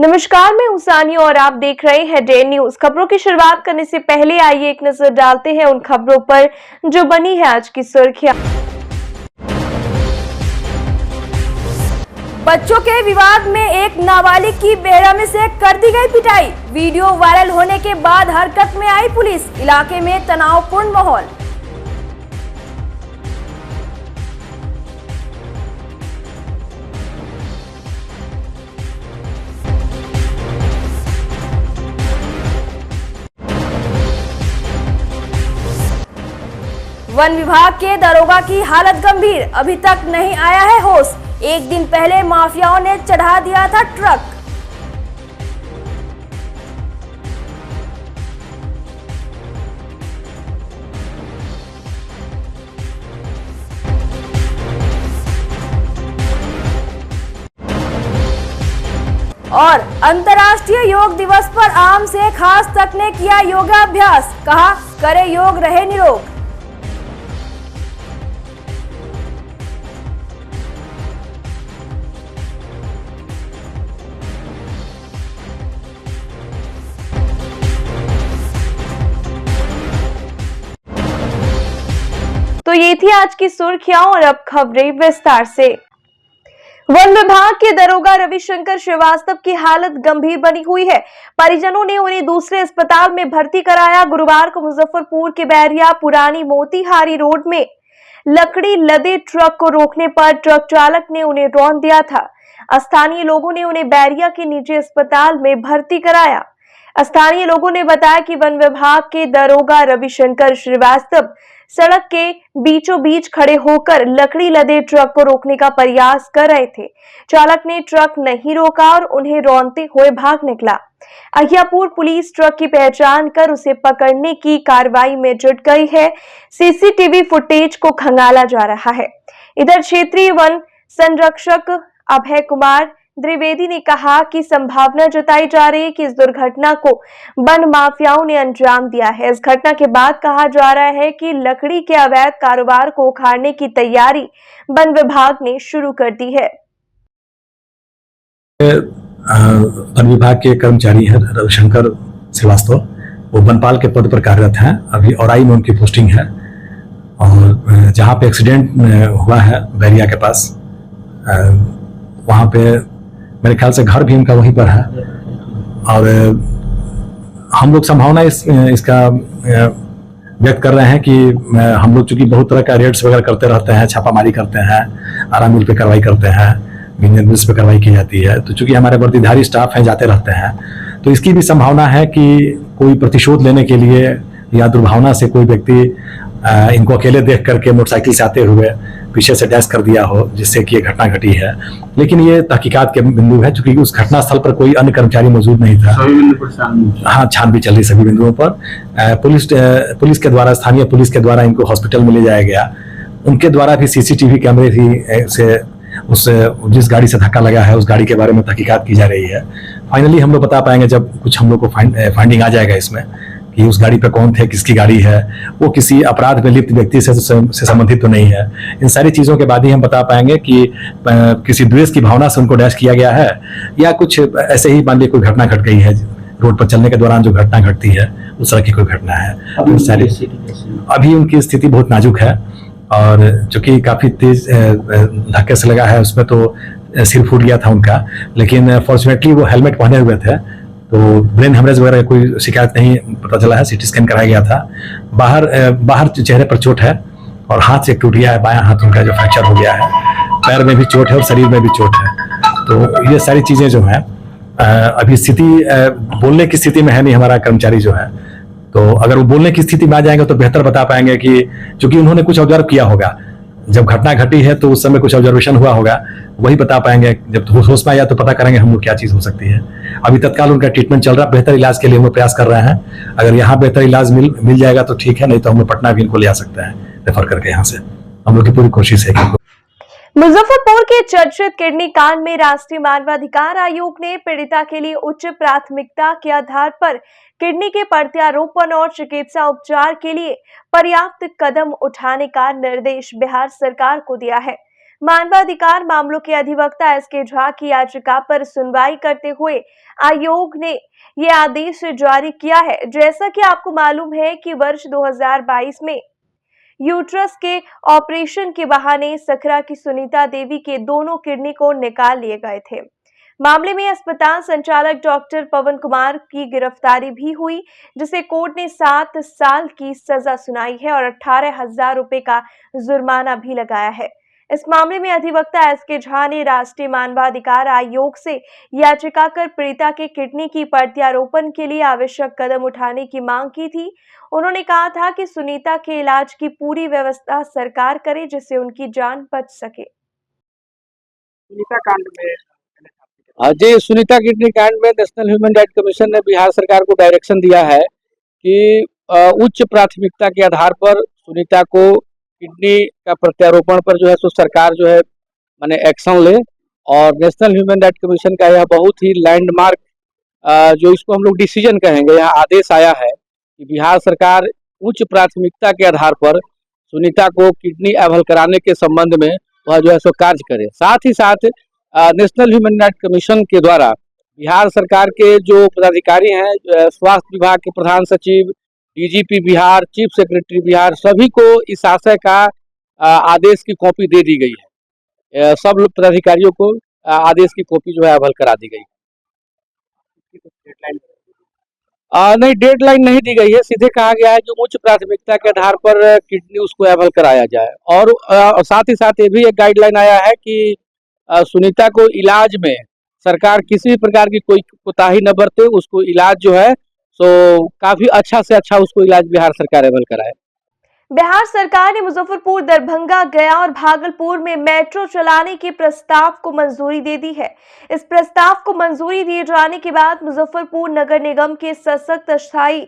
नमस्कार, मैं उसानी और आप देख रहे हैं डे न्यूज। खबरों की शुरुआत करने से पहले आइए एक नजर डालते हैं उन खबरों पर जो बनी है आज की सुर्खियां। बच्चों के विवाद में एक नाबालिग की बेरहमी से कर दी गई पिटाई। वीडियो वायरल होने के बाद हरकत में आई पुलिस। इलाके में तनावपूर्ण माहौल। वन विभाग के दरोगा की हालत गंभीर, अभी तक नहीं आया है होश। एक दिन पहले माफियाओं ने चढ़ा दिया था ट्रक। और अंतर्राष्ट्रीय योग दिवस पर आम से खास तक ने किया योगाभ्यास, कहा करे योग रहे निरोग। तो ये थी आज की सुर्खियां और अब खबरें विस्तार से। वन विभाग के दरोगा रविशंकर श्रीवास्तव की हालत गंभीर बनी हुई है। परिजनों ने उन्हें दूसरे अस्पताल में भर्ती कराया। गुरुवार को मुजफ्फरपुर के बैरिया पुरानी मोतीहारी रोड में लकड़ी लदे ट्रक को रोकने पर ट्रक चालक ने उन्हें रौंद दिया था। स्थानीय लोगों ने उन्हें बैरिया के निजी अस्पताल में भर्ती कराया। स्थानीय लोगों ने बताया कि वन विभाग के दरोगा रविशंकर श्रीवास्तव सड़क के बीचों बीच खड़े होकर लकड़ी लदे ट्रक को रोकने का प्रयास कर रहे थे। चालक ने ट्रक नहीं रोका और उन्हें रौंदते हुए भाग निकला। अहियापुर पुलिस ट्रक की पहचान कर उसे पकड़ने की कार्रवाई में जुट गई है। सीसीटीवी फुटेज को खंगाला जा रहा है। इधर क्षेत्रीय वन संरक्षक अभय कुमार द्विवेदी ने कहा कि संभावना जताई जा रही है कि इस दुर्घटना को वन माफियाओं ने अंजाम दिया है। इस घटना के बाद कहा जा रहा है कि लकड़ी के अवैध कारोबार को उखाड़ने की तैयारी वन विभाग ने शुरू कर दी है। वन विभाग के कर्मचारी है रविशंकर श्रीवास्तव, वो वनपाल के पद पर कार्यरत हैं। अभी औराई में उनकी पोस्टिंग है और जहाँ पे एक्सीडेंट हुआ है बैरिया के पास, वहाँ पे मेरे ख्याल से घर भी इनका वहीं पर है। और हम लोग संभावना इसका व्यक्त कर रहे हैं कि हम लोग चूंकि बहुत तरह का रेड्स वगैरह करते रहते हैं, छापामारी करते हैं, आरा मिल पे कार्रवाई करते हैं, इंजन मिल्स पे कार्रवाई की जाती है, तो चूंकि हमारे वर्दीधारी स्टाफ हैं, जाते रहते हैं, तो इसकी भी संभावना है कि कोई प्रतिशोध लेने के लिए या दुर्भावना से कोई व्यक्ति इनको अकेले देख करके मोटरसाइकिल से आते हुए पीछे से डैश कर दिया हो, जिससे कि ये घटना घटी है। लेकिन ये तहकीकात के बिंदु है, चूंकि उस घटना स्थल पर कोई अन्य कर्मचारी मौजूद नहीं था। हाँ, छानबीन चल रही सभी बिंदुओं पर। पुलिस के द्वारा, स्थानीय पुलिस के द्वारा इनको हॉस्पिटल में ले जाया गया। उनके द्वारा भी सीसीटीवी कैमरे से उस जिस गाड़ी से धक्का लगा है उस गाड़ी के बारे में तहकीकात की जा रही है। फाइनली हम लोग बता पाएंगे जब कुछ हम लोग को फाइंडिंग आ जाएगा इसमें कि उस गाड़ी पे कौन थे, किसकी गाड़ी है, वो किसी अपराध में लिप्त व्यक्ति से संबंधित तो नहीं है। इन सारी चीज़ों के बाद ही हम बता पाएंगे कि किसी द्वेष की भावना से उनको डैश किया गया है या कुछ ऐसे ही मान लीजिए कोई घटना घट गई है, रोड पर चलने के दौरान जो घटना घटती है उस तरह की कोई घटना है। अभी उनकी स्थिति बहुत नाजुक है और चूंकि काफ़ी तेज धक्के से लगा है, उसमें तो सिर फूट गया था उनका, लेकिन फॉर्चुनेटली वो हेलमेट पहने हुए थे तो ब्रेन हेमरेज वगैरह कोई शिकायत नहीं पता चला है। सीटी स्कैन कराया गया था। बाहर चेहरे पर चोट है और हाथ से टूट गया है, बायां हाथ उनका जो फ्रैक्चर हो गया है। पैर में भी चोट है और शरीर में भी चोट है। तो ये सारी चीज़ें जो हैं, अभी स्थिति बोलने की स्थिति में है नहीं हमारा कर्मचारी जो है, तो अगर वो बोलने की स्थिति में आ जाएंगे तो बेहतर बता पाएंगे कि चूंकि उन्होंने कुछ ऑब्जर्व किया होगा, जब घटना घटी है तो उस समय कुछ ऑब्जर्वेशन हुआ होगा, वही बता पाएंगे। जब होश में आया तो पता करेंगे हम लोग क्या चीज़ हो सकती है। अभी तत्काल उनका ट्रीटमेंट चल रहा है, बेहतर इलाज के लिए हम लोग प्रयास कर रहे हैं। अगर यहाँ बेहतर इलाज मिल जाएगा तो ठीक है, नहीं तो हम लोग पटना भी इनको ले आ सकते हैं रेफर करके। यहाँ से हम लोग की पूरी कोशिश है कि मुजफ्फरपुर के चर्चित किडनी कांड में राष्ट्रीय मानवाधिकार आयोग ने पीड़िता के लिए उच्च प्राथमिकता के आधार पर किडनी के प्रत्यारोपण और चिकित्सा उपचार के लिए पर्याप्त कदम उठाने का निर्देश बिहार सरकार को दिया है। मानवाधिकार मामलों के अधिवक्ता एसके झा की याचिका पर सुनवाई करते हुए आयोग ने ये आदेश जारी किया है। जैसा कि आपको मालूम है कि वर्ष 2022 में यूट्रस के ऑपरेशन के बहाने सखरा की सुनीता देवी के दोनों किडनी को निकाल लिए गए थे। मामले में अस्पताल संचालक डॉक्टर पवन कुमार की गिरफ्तारी भी हुई, जिसे कोर्ट ने 7 साल की सजा सुनाई है और 18,000 रुपए का जुर्माना भी लगाया है। इस मामले में अधिवक्ता एसके झा ने राष्ट्रीय मानवाधिकार आयोग से याचिका कर पीड़िता के किडनी की प्रत्यारोपण के लिए आवश्यक कदम उठाने की मांग की थी। उन्होंने कहा था कि सुनीता के इलाज की पूरी व्यवस्था सरकार करे, जिससे उनकी जान बच सके। सुनीता कांड में जी, सुनीता किडनी कांड में नेशनल ह्यूमन राइट कमीशन ने बिहार सरकार को डायरेक्शन दिया है कि उच्च प्राथमिकता के आधार पर सुनीता को किडनी का प्रत्यारोपण पर जो है सो सरकार जो है माने एक्शन ले। और नेशनल ह्यूमन राइट कमीशन का यह बहुत ही लैंडमार्क जो इसको हम लोग डिसीजन कहेंगे, यह आदेश आया है कि बिहार सरकार उच्च प्राथमिकता के आधार पर सुनीता को किडनी अवहल कराने के संबंध में वह जो है सो कार्य करे। साथ ही साथ नेशनल ह्यूमन राइट कमीशन के द्वारा बिहार सरकार के जो पदाधिकारी हैं, स्वास्थ्य विभाग के प्रधान सचिव, DGP Bihar, chief secretary Bihar, सभी को इस आशय का आदेश की कॉपी दे दी गई है। सब पदाधिकारियों को आदेश की कॉपी जो है अवहल करा दी गई। नहीं, डेडलाइन नहीं दी गई है, सीधे कहा गया है कि उच्च प्राथमिकता के आधार पर किडनी उसको अवहल कराया जाए। और साथ ही साथ ये भी एक गाइडलाइन आया है कि सुनीता को इलाज में सरकार किसी भी प्रकार की कोई कोताही न बरते, उसको इलाज जो है तो काफी अच्छा से अच्छा उसको इलाज बिहार सरकार अमल कराए। बिहार सरकार ने मुजफ्फरपुर, दरभंगा, गया और भागलपुर में मेट्रो चलाने के प्रस्ताव को मंजूरी दे दी है। इस प्रस्ताव को मंजूरी दिए जाने के बाद मुजफ्फरपुर नगर निगम के सशक्त स्थायी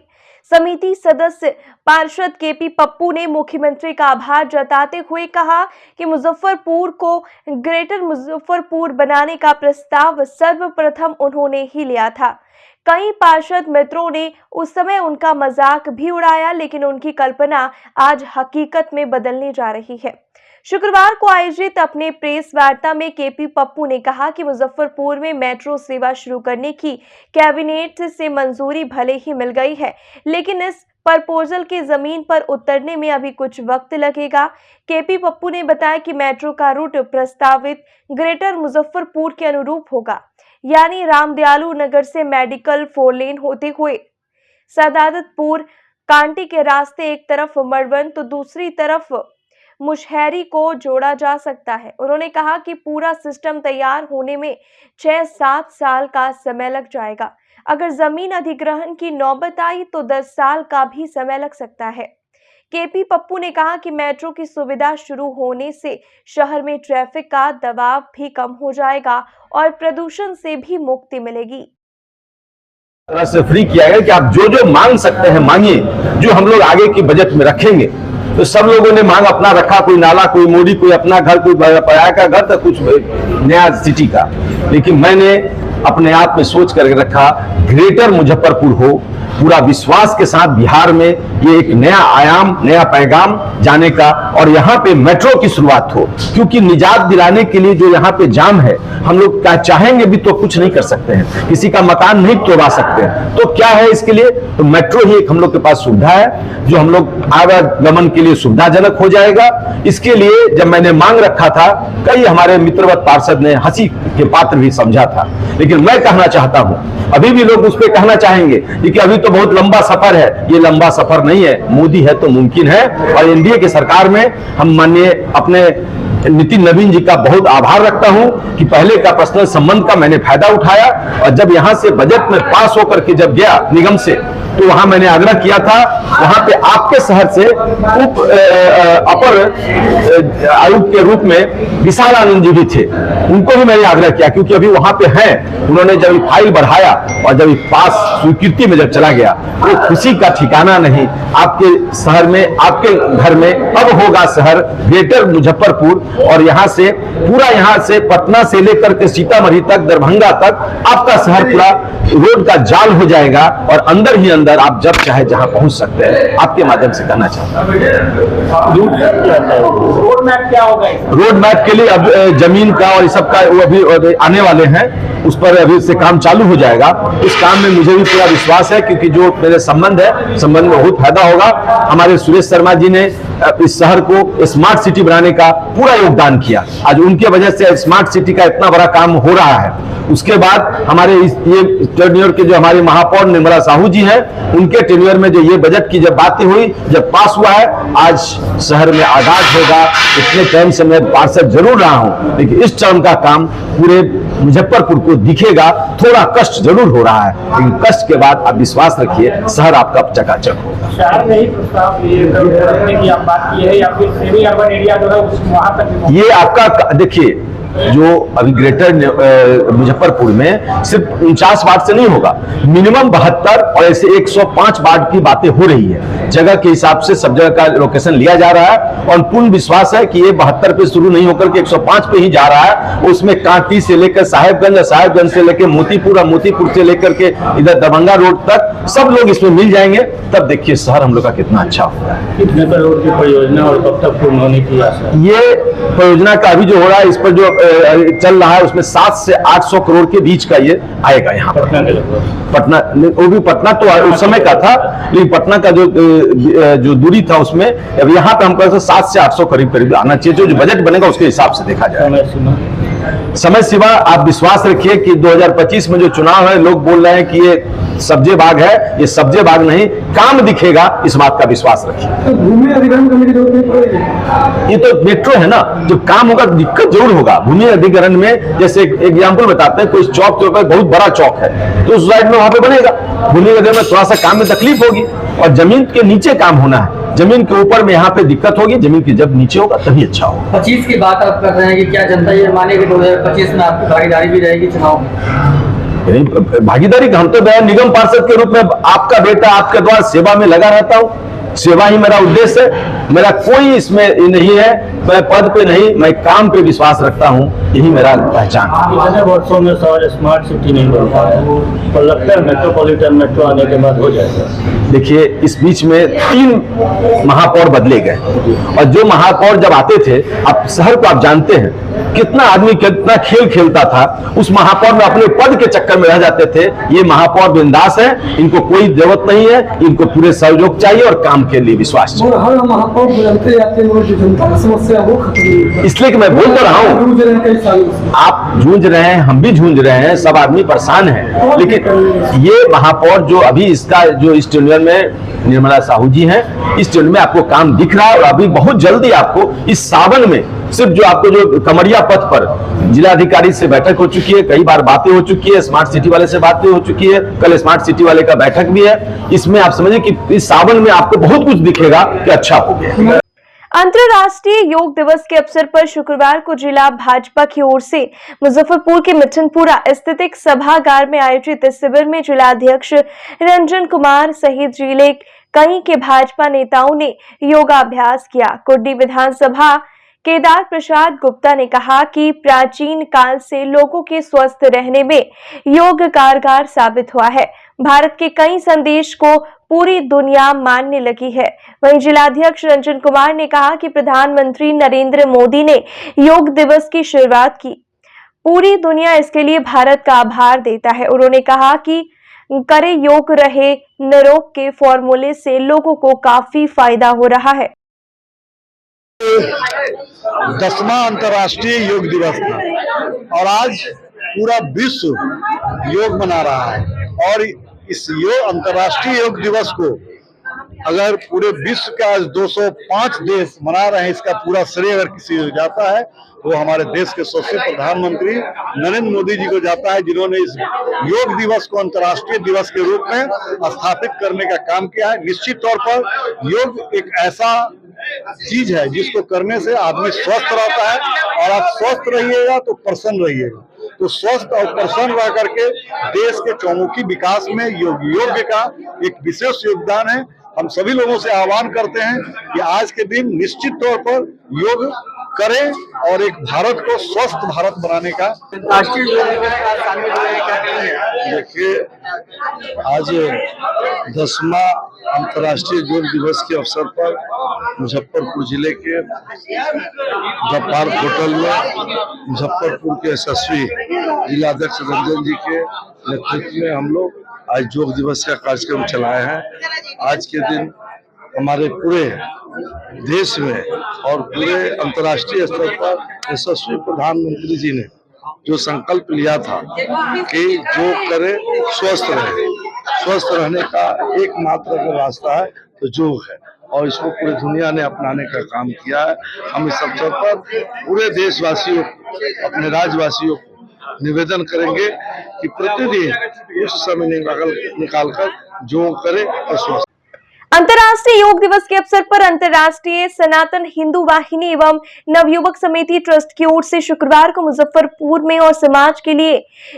समिति सदस्य पार्षद केपी पप्पू ने मुख्यमंत्री का आभार जताते हुए कहा कि मुजफ्फरपुर को ग्रेटर मुजफ्फरपुर बनाने का प्रस्ताव सर्वप्रथम उन्होंने ही लिया था। कई पार्षद मित्रों ने उस समय उनका मजाक भी उड़ाया, लेकिन उनकी कल्पना आज हकीकत में बदलने जा रही है। शुक्रवार को आयोजित अपने प्रेस वार्ता में केपी पप्पू ने कहा कि मुजफ्फरपुर में मेट्रो सेवा शुरू करने की कैबिनेट से मंजूरी भले ही मिल गई है, लेकिन इस प्रपोजल के जमीन पर उतरने में अभी कुछ वक्त लगेगा। केपी पप्पू ने बताया कि मेट्रो का रूट प्रस्तावित ग्रेटर मुजफ्फरपुर के अनुरूप होगा, यानी रामदयालु नगर से मेडिकल 4 लेन होते हुए सदादतपुर कांटी के रास्ते एक तरफ मड़वन तो दूसरी तरफ मुशहरी को जोड़ा जा सकता है। उन्होंने कहा कि पूरा सिस्टम तैयार होने में 6-7 साल का समय लग जाएगा। अगर जमीन अधिग्रहण की नौबत आई तो 10 साल का भी समय लग सकता है। केपी पप्पू ने कहा कि मेट्रो की सुविधा शुरू होने से शहर में ट्रैफिक का दबाव भी कम हो जाएगा और प्रदूषण से भी मुक्ति मिलेगी। तरह से फ्री किया गया कि आप जो जो मांग सकते हैं मांगिए, जो हम लोग आगे की बजट में रखेंगे। तो सब लोगों ने मांग अपना रखा, कोई नाला, कोई मोड़ी, कोई अपना घर, कोई पराया का घर, तो कुछ नया सिटी का। लेकिन मैंने अपने आप में सोच करके रखा ग्रेटर मुजफ्फरपुर हो, पूरा विश्वास के साथ बिहार में ये एक नया आयाम, नया पैगाम जाने का, और यहाँ पे मेट्रो की शुरुआत हो। क्योंकि निजात दिलाने के लिए जो यहाँ पे जाम है, हम लोग क्या चाहेंगे भी तो कुछ नहीं कर सकते हैं, किसी का मकान नहीं तोड़वा सकते हैं। तो क्या है इसके लिए, तो मेट्रो ही एक हम लोग के पास सुविधा है जो हम लोग आवागमन के लिए सुविधाजनक हो जाएगा। इसके लिए जब मैंने मांग रखा था, कई हमारे मित्रवत पार्षद ने हंसी के पात्र भी समझा था, लेकिन मैं कहना चाहता हूं, अभी भी लोग उस पर कहना चाहेंगे कि अभी तो बहुत लंबा सफर है। ये लंबा सफर नहीं है, मोदी है तो मुमकिन है। और एनडीए की सरकार में हम माननीय अपने नितिन नवीन जी का बहुत आभार रखता हूं कि पहले का पर्सनल संबंध का मैंने फायदा उठाया, और जब यहां से बजट में पास होकर के जब गया निगम से, तो वहां मैंने आग्रह किया था, वहां पे आपके शहर से उप अपर आयुक्त के रूप में विशाल आनंद जी भी थे, उनको भी मैंने आग्रह किया, क्योंकि अभी वहां पे हैं। उन्होंने जब फाइल बढ़ाया और जब पास स्वीकृति में जब चला गया, तो खुशी का ठिकाना नहीं। आपके शहर में, आपके घर में अब होगा शहर ग्रेटर मुजफ्फरपुर, और यहाँ से पूरा, यहाँ से पटना से लेकर के सीतामढ़ी तक, दरभंगा तक आपका शहर पूरा रोड का जाल हो जाएगा और अंदर ही अंदर आप जब चाहे जहां पहुंच सकते हैं। आपके माध्यम से कहना चाहता हूं, रोड मैप क्या होगा? रोड मैप के लिए अब जमीन का और इस सब का वो अभी आने वाले हैं, उस पर अभी से काम चालू हो जाएगा। इस काम में मुझे भी पूरा विश्वास है, क्योंकि जो मेरे संबंध में बहुत फायदा होगा। हमारे सुरेश शर्मा जी ने इस शहर को स्मार्ट सिटी बनाने का पूरा योगदान किया। आज उनके वजह से स्मार्ट सिटी का इतना बड़ा काम हो रहा है। उसके बाद हमारे ये टेन्योर के जो हमारे महापौर निर्मला साहू जी हैं, उनके टेन्योर में जो ये बजट की जब बातें हुई, जब पास हुआ है, आज शहर में आगाज होगा। इतने टाइम से मैं पार्षद जरूर रहा हूं, लेकिन इस टर्म का काम पूरे मुजफ्फरपुर को दिखेगा। थोड़ा कष्ट जरूर हो रहा है, लेकिन कष्ट के बाद आप विश्वास रखिए, शहर आपका चकाचक होगा। शहर में ही प्रस्ताव की आप बात की है, या फिर सेमी अर्बन एरिया जो है वहां तक? ये आपका देखिए, जो अभी ग्रेटर मुजफ्फरपुर में सिर्फ 49 वार्ड से नहीं होगा, मिनिमम 72 और ऐसे 105 वार्ड की बातें हो रही है। जगह के हिसाब से सब जगह का लोकेशन लिया जा रहा है और पूर्ण विश्वास है कि ये 72 पे शुरू नहीं होकर के 105 पे ही जा रहा है। उसमें कांटी से लेकर साहेबगंज, साहेबगंज से लेकर मोतीपुर और मोतीपुर से लेकर के इधर दरभंगा रोड तक सब लोग इसमें मिल जाएंगे। तब देखिए शहर हम लोग का कितना अच्छा होगा। कितने करोड़ की परियोजना और कब तक पूर्ण होने की आशा? ये परियोजना का अभी जो हो रहा है, इस पर जो चल रहा है, उसमें 700 से 800 करोड़ के बीच का ये आएगा। यहाँ पटना, वो भी पटना तो उस समय का था, लेकिन पटना का जो दूरी था उसमें अब यहाँ पे हम कहते 700 से 800 करीब आना चाहिए। जो बजट बनेगा उसके हिसाब से देखा जाए। समय सीमा आप विश्वास रखिए कि 2025 में जो चुनाव है, लोग बोल रहे हैं कि ये सब्जे बाग है, ये सब्जे बाग नहीं, काम दिखेगा, इस बात का विश्वास रखिए। भूमि अधिग्रहण करने की जरूरत नहीं पड़ेगी। ये तो मेट्रो है ना, जब काम होगा दिक्कत जरूर होगा। भूमि अधिग्रहण में जैसे एग्जाम्पल बताते हैं, कोई चौक के ऊपर बहुत बड़ा चौक है तो उस साइड में वहां पे बनेगा। भूमि अधिग्रहण में थोड़ा सा काम में तकलीफ होगी और जमीन के नीचे काम होना है, जमीन के ऊपर में यहाँ पे दिक्कत होगी। जमीन की जब नीचे होगा तभी अच्छा होगा। 25 की बात आप कर रहे हैं कि क्या जनता ये मानेगी 2025 में आपकी भागीदारी भी रहेगी चुनाव में? भागीदारी हम तो निगम पार्षद के रूप में आपका बेटा आपके द्वारा सेवा में लगा रहता हूँ। सेवा ही मेरा उद्देश्य है, मेरा कोई इसमें नहीं है, मैं पद पे नहीं, मैं काम पे विश्वास रखता हूँ, यही मेरा पहचान है। इतने वर्षों में शहर स्मार्ट सिटी नहीं बन पाया और लगता है मेट्रोपॉलिटन मेट्रो आने के बाद हो जाएगा। देखिए, इस बीच में 3 महापौर बदले गए और जो महापौर जब आते थे, आप शहर को आप जानते हैं कितना आदमी कितना खेल खेलता था, उस महापौर में अपने पद के चक्कर में रह जाते थे। ये महापौर बिंदास है, इनको कोई जरूरत नहीं है, इनको पूरे सहयोग चाहिए और काम के लिए विश्वास चाहिए। हर महापौर बदलते जाते हैं, जनता की समस्या वो खत्म नहीं होती। इसलिए कि मैं बोल तो रहा हूँ, आप जूझ रहे हैं, हम भी जूझ रहे हैं, सब आदमी परेशान है। लेकिन ये महापौर जो अभी इसका जो इस टेन्योर में निर्मला साहू जी हैं, इस टेन्योर में आपको काम दिख रहा है और अभी बहुत जल्दी आपको इस सावन में सिर्फ जो आपको जो कमरिया पथ पर जिलाधिकारी से बैठक हो चुकी है, कई बार बातें हो चुकी है, स्मार्ट सिटी वाले से बातें हो चुकी है, कल स्मार्ट सिटी वाले का बैठक भी है। इसमें आप समझिए कि इस सावन में आपको बहुत कुछ दिखेगा कि अच्छा हो गया। अंतर्राष्ट्रीय योग दिवस के अवसर पर शुक्रवार को जिला भाजपा की ओर से मुजफ्फरपुर के मिठनपुरा स्थित एक सभागार में आयोजित इस शिविर में जिलाध्यक्ष रंजन कुमार सहित जिले कई के भाजपा नेताओं ने योगाभ्यास किया। कुर्डी विधानसभा केदार प्रसाद गुप्ता ने कहा कि प्राचीन काल से लोगों के स्वस्थ रहने में योग कारगर साबित हुआ है। भारत के कई संदेश को पूरी दुनिया मानने लगी है। वहीं जिलाध्यक्ष रंजन कुमार ने कहा कि प्रधानमंत्री नरेंद्र मोदी ने योग दिवस की शुरुआत की, पूरी दुनिया इसके लिए भारत का आभार देता है। उन्होंने कहा कि करे योग रहे निरोग के फॉर्मूले से लोगों को काफी फायदा हो रहा है। 10वां अंतर्राष्ट्रीय योग दिवस था और आज पूरा विश्व योग मना रहा है। और इस अंतर्राष्ट्रीय योग दिवस को अगर पूरे विश्व का आज 205 देश मना रहे हैं, इसका पूरा श्रेय अगर किसी को जाता है तो वो हमारे देश के यशस्वी प्रधानमंत्री नरेंद्र मोदी जी को जाता है, जिन्होंने इस योग दिवस को अंतर्राष्ट्रीय दिवस के रूप में स्थापित करने का काम किया है। निश्चित तौर पर योग एक ऐसा चीज है जिसको करने से आदमी स्वस्थ रहता है और आप स्वस्थ रहिएगा तो प्रसन्न रहिएगा। तो स्वस्थ और प्रसन्न रह करके देश के चौमुखी विकास में योग का एक विशेष योगदान है। हम सभी लोगों से आह्वान करते हैं कि आज के दिन निश्चित तौर पर योग करें और एक भारत को स्वस्थ भारत बनाने का राष्ट्रीय योग दिवस का शामिल हुए, क्या कहेंगे? देखिए, आज 10वां अंतर्राष्ट्रीय योग दिवस के अवसर पर मुजफ्फरपुर जिले के द पार्क होटल में मुजफ्फरपुर के यशस्वी जिलाध्यक्ष रंजन जी के नेतृत्व में हम लोग आज योग दिवस का कार्यक्रम चलाए हैं। आज के दिन हमारे पूरे देश में और पूरे अंतर्राष्ट्रीय स्तर पर यशस्वी प्रधानमंत्री जी ने जो संकल्प लिया था कि जो करे स्वस्थ रहे, स्वस्थ रहने का एकमात्र अगर रास्ता है तो योग है, और इसको पूरी दुनिया ने अपनाने का काम किया है। हम इस अवसर पर पूरे देशवासियों अपने राज्यवासियों को निवेदन करेंगे कि प्रतिदिन कुछ समय निकालकर योग करें और स्वस्थ। अंतर्राष्ट्रीय योग दिवस के अवसर पर अंतर्राष्ट्रीय सनातन हिंदू वाहिनी एवं नवयुवक समिति ट्रस्ट की ओर से शुक्रवार को मुजफ्फरपुर में और समाज के लिए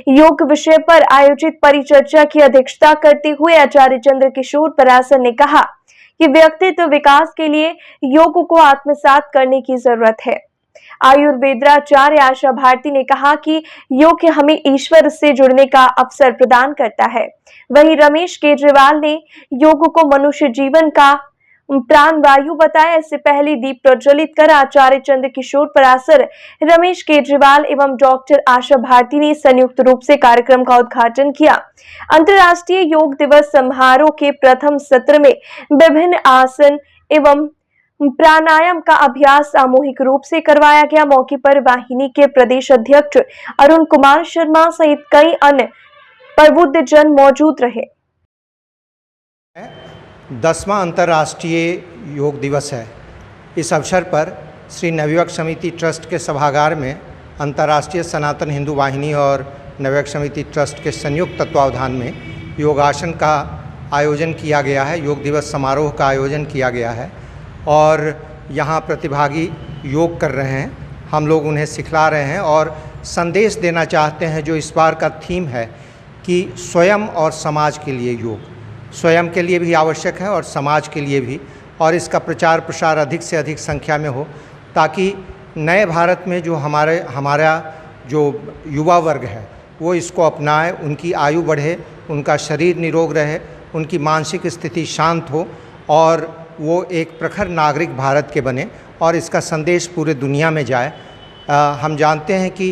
योग विषय पर आयोजित परिचर्चा की अध्यक्षता करते हुए आचार्य चंद्रकिशोर पराशर ने कहा कि व्यक्तित्व विकास के लिए योग को आत्मसात करने की जरूरत है। आयुर्वेदाचार्य आशा भारती ने कहा कि योग हमें ईश्वर से जुड़ने का अवसर प्रदान करता है। वहीं रमेश केजरीवाल ने योग को मनुष्य जीवन का प्राण वायु बताया। इससे पहले दीप प्रज्वलित कर आचार्य चंद्रकिशोर पराशर, रमेश केजरीवाल एवं डॉक्टर आशा भारती ने संयुक्त रूप से कार्यक्रम का उद्घाटन किया। अंतर्राष्ट्रीय योग दिवस समारोह के प्रथम सत्र में विभिन्न आसन एवं प्राणायाम का अभ्यास सामूहिक रूप से करवाया गया। मौके पर वाहिनी के प्रदेश अध्यक्ष अरुण कुमार शर्मा सहित कई अन्य प्रबुद्ध जन मौजूद रहे। 10वां अंतर्राष्ट्रीय योग दिवस है। इस अवसर पर श्री नवयुवक समिति ट्रस्ट के सभागार में अंतर्राष्ट्रीय सनातन हिंदू वाहिनी और नवयुवक समिति ट्रस्ट के संयुक्त तत्वावधान में योगासन का आयोजन किया गया है। योग दिवस समारोह का आयोजन किया गया है और यहाँ प्रतिभागी योग कर रहे हैं। हम लोग उन्हें सिखला रहे हैं और संदेश देना चाहते हैं। जो इस बार का थीम है कि स्वयं और समाज के लिए योग, स्वयं के लिए भी आवश्यक है और समाज के लिए भी, और इसका प्रचार प्रसार अधिक से अधिक संख्या में हो ताकि नए भारत में जो हमारा जो युवा वर्ग है वो इसको अपनाए, उनकी आयु बढ़े, उनका शरीर निरोग रहे, उनकी मानसिक स्थिति शांत हो और वो एक प्रखर नागरिक भारत के बने और इसका संदेश पूरे दुनिया में जाए। हम जानते हैं कि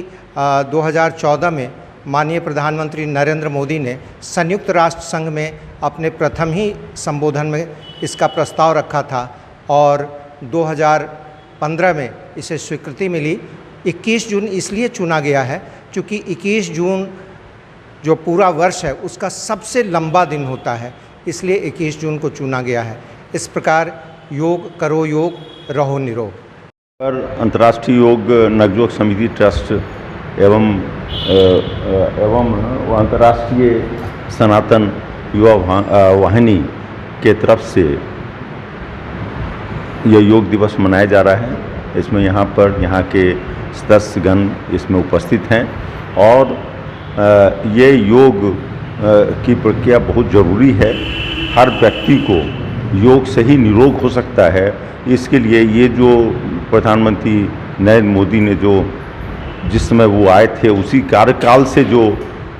2014 में माननीय प्रधानमंत्री नरेंद्र मोदी ने संयुक्त राष्ट्र संघ में अपने प्रथम ही संबोधन में इसका प्रस्ताव रखा था और 2015 में इसे स्वीकृति मिली। 21 जून इसलिए चुना गया है क्योंकि 21 जून जो पूरा वर्ष है उसका सबसे लंबा दिन होता है, इसलिए 21 जून को चुना गया है। इस प्रकार योग करो, योग रहो निरोग। पर अंतर्राष्ट्रीय योग नवयुवक समिति ट्रस्ट एवं अंतर्राष्ट्रीय सनातन युवा वाहिनी के तरफ से यह योग दिवस मनाया जा रहा है। इसमें यहाँ के सदस्यगण इसमें उपस्थित हैं और ये योग की प्रक्रिया बहुत ज़रूरी है। हर व्यक्ति को योग से ही निरोग हो सकता है। इसके लिए ये जो प्रधानमंत्री नरेंद्र मोदी ने जिस समय वो आए थे उसी कार्यकाल से जो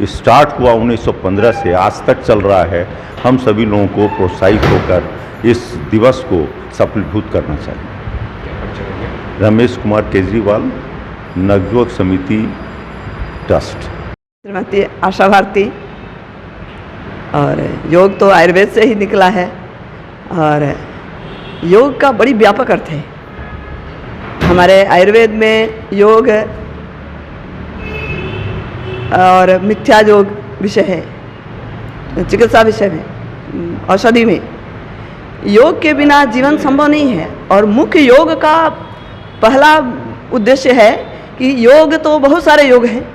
स्टार्ट हुआ 1915 से आज तक चल रहा है, हम सभी लोगों को प्रोत्साहित होकर इस दिवस को सफलीभूत करना चाहिए। रमेश कुमार केजरीवाल, नवयुवक समिति ट्रस्ट। श्रीमती आशा भारती। और योग तो आयुर्वेद से ही निकला है और योग का बड़ी व्यापक अर्थ है। हमारे आयुर्वेद में योग और मिथ्या योग विषय है, चिकित्सा विषय में, औषधि में। योग के बिना जीवन संभव नहीं है और मुख्य योग का पहला उद्देश्य है कि योग तो बहुत सारे योग हैं,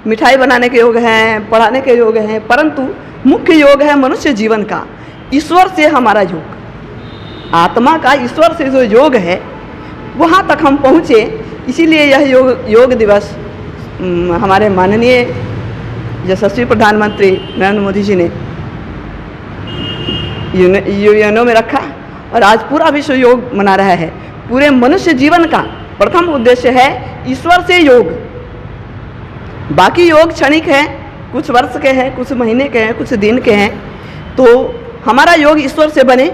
मिठाई बनाने के योग हैं, पढ़ाने के योग हैं, परंतु मुख्य योग है मनुष्य जीवन का, ईश्वर से हमारा योग, आत्मा का ईश्वर से जो योग है वहाँ तक हम पहुँचे। इसीलिए यह योग दिवस हमारे माननीय यशस्वी प्रधानमंत्री नरेंद्र मोदी जी ने यूएनओ में रखा और आज पूरा विश्व योग मना रहा है। पूरे मनुष्य जीवन का प्रथम उद्देश्य है ईश्वर से योग। बाकी योग क्षणिक है, कुछ वर्ष के हैं, कुछ महीने के हैं, कुछ दिन के हैं। तो हमारा योग ईश्वर से बने।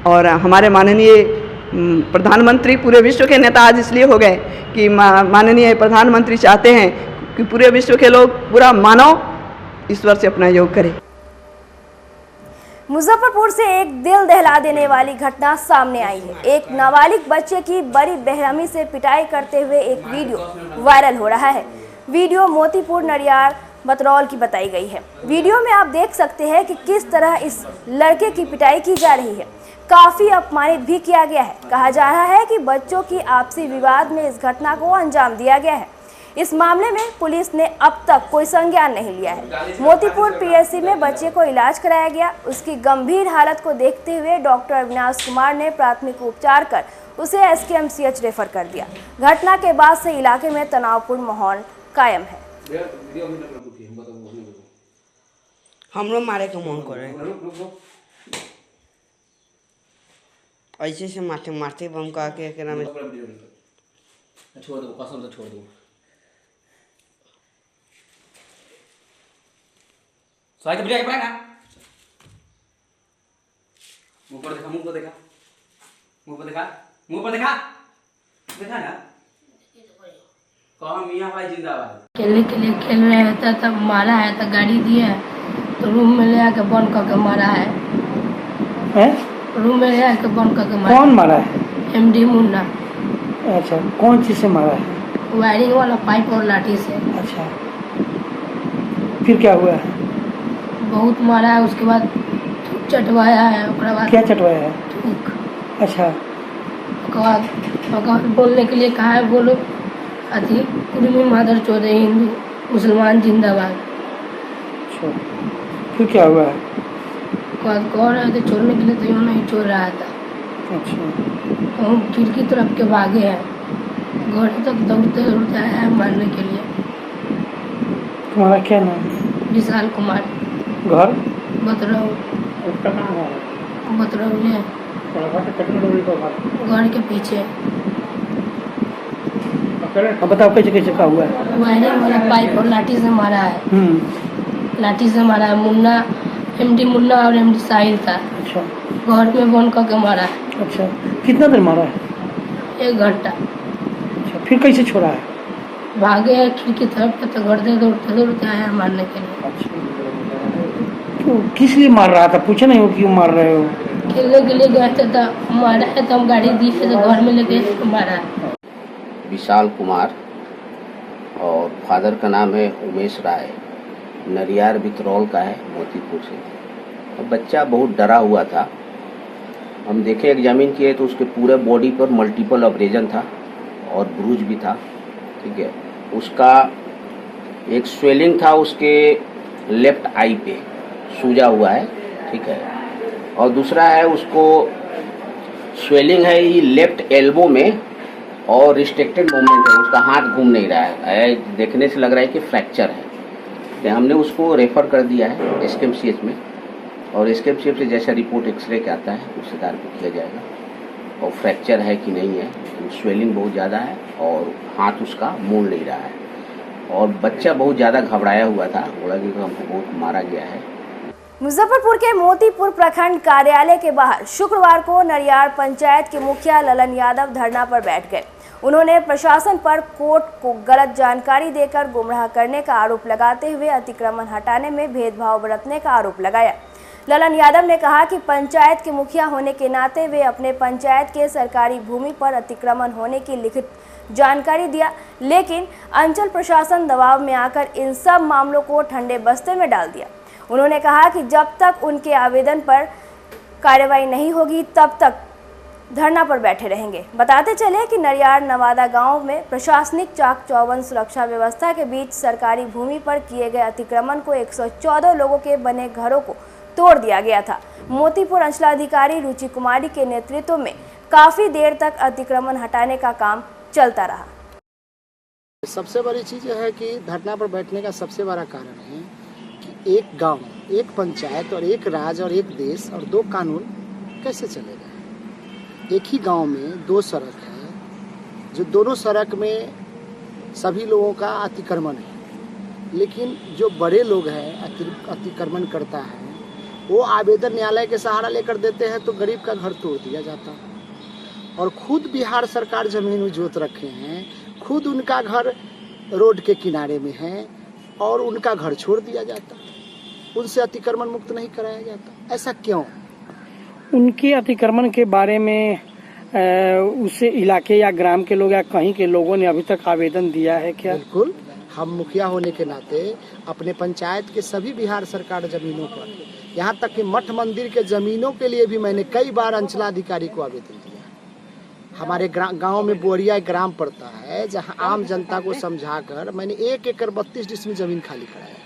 और हमारे माननीय प्रधानमंत्री पूरे विश्व के नेता आज इसलिए हो गए कि माननीय प्रधानमंत्री चाहते हैं कि पूरे विश्व के लोग, पूरा मानव ईश्वर से अपना योग करें। मुजफ्फरपुर से एक दिल दहला देने वाली घटना सामने आई है। एक नाबालिग बच्चे की बड़ी बेरहमी से पिटाई करते हुए एक वीडियो वायरल हो रहा है। वीडियो मोतीपुर नरियार बतरौल की बताई गई है। वीडियो में आप देख सकते हैं कि किस तरह इस लड़के की पिटाई की जा रही है। काफी अपमानित भी किया गया है। कहा जा रहा है कि बच्चों की आपसी विवाद में इस घटना को अंजाम दिया गया है। इस मामले में पुलिस ने अब तक कोई संज्ञान नहीं लिया है। मोतीपुर पीएचसी में बच्चे को इलाज कराया गया। उसकी गंभीर हालत को देखते हुए डॉक्टर अविनाश कुमार ने प्राथमिक उपचार कर उसे एसकेएमसीएच रेफर कर दिया। घटना के बाद से इलाके में तनावपूर्ण माहौल कायम है। हम लोग मारे के मन करे ऐसे से मारते बम का के एकरा में छोड़ दो, कसम से छोड़ दो। साइड पे ब्रेक ना, मुंह पर देखा, मुंह पर देखा, मुंह पर देखा, मुंह पर देखा, देखा ना। कहाँ मियाँ भाई जिंदाबाद। खेलने के लिए खेल रहे होता तब मारा है, तो गाड़ी दिया तो रूम में ले आके बंद करके मारा है। रूम में ले आके बंद करके मारा। कौन मारा है? एमडी मुन्ना। अच्छा, कौन चीज से मारा है? वायरिंग वाला पाइप और लाठी से। अच्छा, फिर क्या हुआ है? बहुत मारा है। उसके बाद थूक चटवाया है। उसके बाद क्या चटवाया है? थूक। अच्छा, उसके बाद बोलने के लिए कहा है, बोलो अति कुर्मी मादर चौधरी हिंदू मुसलमान जिंदाबाद। अच्छा, फिर क्या हुआ है? कह रहे थे छोड़ने के लिए, तो यूँ नहीं छोड़ रहा था। अच्छा, हम खिड़की तरफ के भागे हैं। घर तक दौड़ते दौड़ते आया है मारने के लिए। तुम्हारा क्या नाम है? विशाल कुमार। घर? बतरौल। बतरौल है, घर के पीछे। अब बताओ कैसे कैसे क्या हुआ है? वायरिंग वाला पाइप और लाठी से मारा है। लाठी से मारा है। मुन्ना, एमडी मुन्ना और एमडी साहिल था। अच्छा, घर में बंद करके मारा है। अच्छा, कितना देर मारा है? 1 घंटा। अच्छा, फिर कैसे छोड़ा है? भागे है खिड़की तरफ, तो घर से दौड़ते दौड़ते आया मारने के लिए। अच्छा, तो किस लिए मार रहा था? पूछे नहीं हो क्यों मार रहे हो? खेलने के लिए गए थे तो मारा है। तो हम गाड़ी दी है, तो घर में लेके तो मारा है। विशाल कुमार और फादर का नाम है उमेश राय, नरियार बितरौल का है, मोतीपुर से। और बच्चा बहुत डरा हुआ था। हम देखे, एग्जामिन किए तो उसके पूरे बॉडी पर मल्टीपल अब्रेजन था और ब्रूज भी था। ठीक है, उसका एक स्वेलिंग था उसके लेफ्ट आई पे, सूजा हुआ है। ठीक है, और दूसरा है उसको स्वेलिंग है ये लेफ्ट एल्बो में और रिस्ट्रिक्टेड मूवमेंट है। उसका हाथ घूम नहीं रहा है। देखने से लग रहा है कि फ्रैक्चर है। तो हमने उसको रेफ़र कर दिया है एसकेएमसीएच में, और एसकेएमसीएच से जैसा रिपोर्ट एक्सरे का आता है उस आधार पर किया जाएगा और फ्रैक्चर है कि नहीं है। तो स्वेलिंग बहुत ज़्यादा है और हाथ उसका मोड़ नहीं रहा है और बच्चा बहुत ज़्यादा घबराया हुआ था। बोला कि हमको बहुत मारा गया है। मुजफ्फरपुर के मोतीपुर प्रखंड कार्यालय के बाहर शुक्रवार को नरियार पंचायत के मुखिया ललन यादव धरना पर बैठ गए। उन्होंने प्रशासन पर कोर्ट को गलत जानकारी देकर गुमराह करने का आरोप लगाते हुए अतिक्रमण हटाने में भेदभाव बरतने का आरोप लगाया। ललन यादव ने कहा कि पंचायत के मुखिया होने के नाते वे अपने पंचायत के सरकारी भूमि पर अतिक्रमण होने की लिखित जानकारी दिया, लेकिन अंचल प्रशासन दबाव में आकर इन सब मामलों को ठंडे बस्ते में डाल दिया। उन्होंने कहा कि जब तक उनके आवेदन पर कार्रवाई नहीं होगी तब तक धरना पर बैठे रहेंगे। बताते चले कि नरियार नवादा गांव में प्रशासनिक चाक चौबंद सुरक्षा व्यवस्था के बीच सरकारी भूमि पर किए गए अतिक्रमण को 114 लोगों के बने घरों को तोड़ दिया गया था। मोतीपुर अंचलाधिकारी रुचि कुमारी के नेतृत्व में काफी देर तक अतिक्रमण हटाने का काम चलता रहा। सबसे बड़ी चीज़ यह है कि धरना पर बैठने का सबसे बड़ा कारण है कि एक गांव, एक पंचायत और एक राज्य और एक देश और 2 कानून कैसे चलेगा। एक ही गांव में 2 सड़क है, जो दोनों सड़क में सभी लोगों का अतिक्रमण है, लेकिन जो बड़े लोग हैं अतिक्रमण करता है वो आवेदन न्यायालय के सहारा लेकर देते हैं तो गरीब का घर तोड़ दिया जाता है। और खुद बिहार सरकार जमीन में जोत रखे हैं, खुद उनका घर रोड के किनारे में है और उनका घर छोड़ दिया जाता, उनसे अतिक्रमण मुक्त नहीं कराया जाता। ऐसा क्यों? उनके अतिक्रमण के बारे में उस इलाके या ग्राम के लोग या कहीं के लोगों ने अभी तक आवेदन दिया है क्या? बिल्कुल, हम मुखिया होने के नाते अपने पंचायत के सभी बिहार सरकार जमीनों पर, यहाँ तक कि मठ मंदिर के जमीनों के लिए भी मैंने कई बार अंचलाधिकारी को आवेदन दिया। हमारे गांव में बोरिया ग्राम पड़ता है जहां आम जनता को समझाकर मैंने 1 एकड़ 32 डिसमिल जमीन खाली कराया।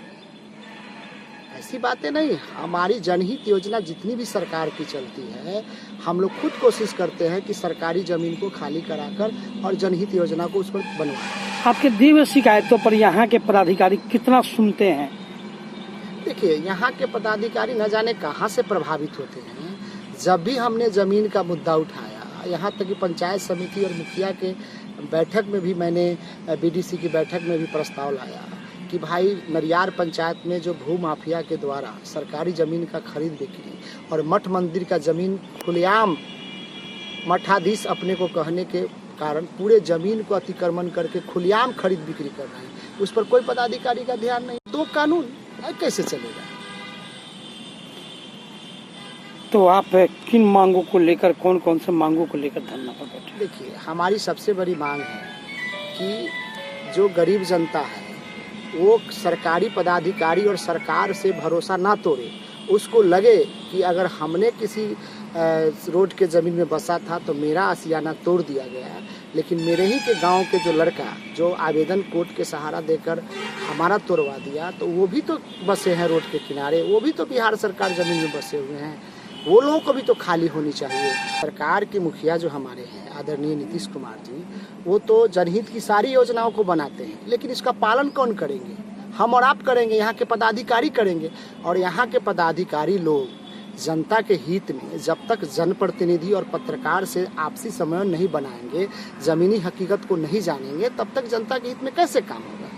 ऐसी बातें नहीं, हमारी जनहित योजना जितनी भी सरकार की चलती है हम लोग खुद कोशिश करते हैं कि सरकारी जमीन को खाली कराकर और जनहित योजना को उस पर बनवाएं। आपके दी हुई शिकायतों पर यहाँ के पदाधिकारी कितना सुनते हैं? देखिए, यहाँ के पदाधिकारी न जाने कहाँ से प्रभावित होते हैं। जब भी हमने जमीन का मुद्दा उठाया, यहाँ तक कि पंचायत समिति और मुखिया के बैठक में भी मैंने बीडीसी की बैठक में भी प्रस्ताव लाया कि भाई नरियार पंचायत में जो भू माफिया के द्वारा सरकारी ज़मीन का खरीद बिक्री और मठ मंदिर का ज़मीन खुलेआम मठाधीश अपने को कहने के कारण पूरे ज़मीन को अतिक्रमण करके खुलेआम खरीद बिक्री कर रहे हैं, उस पर कोई पदाधिकारी का ध्यान नहीं। तो कानून कैसे चलेगा? तो आप किन मांगों को लेकर, कौन कौन से मांगों को लेकर धरना पर बैठे? देखिए, हमारी सबसे बड़ी मांग है कि जो गरीब जनता है वो सरकारी पदाधिकारी और सरकार से भरोसा ना तोड़े। उसको लगे कि अगर हमने किसी रोड के ज़मीन में बसा था तो मेरा आशियाना तोड़ दिया गया, लेकिन मेरे ही के गांव के जो लड़का जो आवेदन कोर्ट के सहारा देकर हमारा तोड़वा दिया, तो वो भी तो बसे हैं रोड के किनारे, वो भी तो बिहार सरकार ज़मीन में बसे हुए हैं, वो लोगों को भी तो खाली होनी चाहिए। सरकार के मुखिया जो हमारे हैं आदरणीय नीतीश कुमार जी, वो तो जनहित की सारी योजनाओं को बनाते हैं, लेकिन इसका पालन कौन करेंगे? हम और आप करेंगे, यहाँ के पदाधिकारी करेंगे। और यहाँ के पदाधिकारी लोग जनता के हित में जब तक जनप्रतिनिधि और पत्रकार से आपसी समन्वय नहीं बनाएंगे, ज़मीनी हकीकत को नहीं जानेंगे, तब तक जनता के हित में कैसे काम होगा?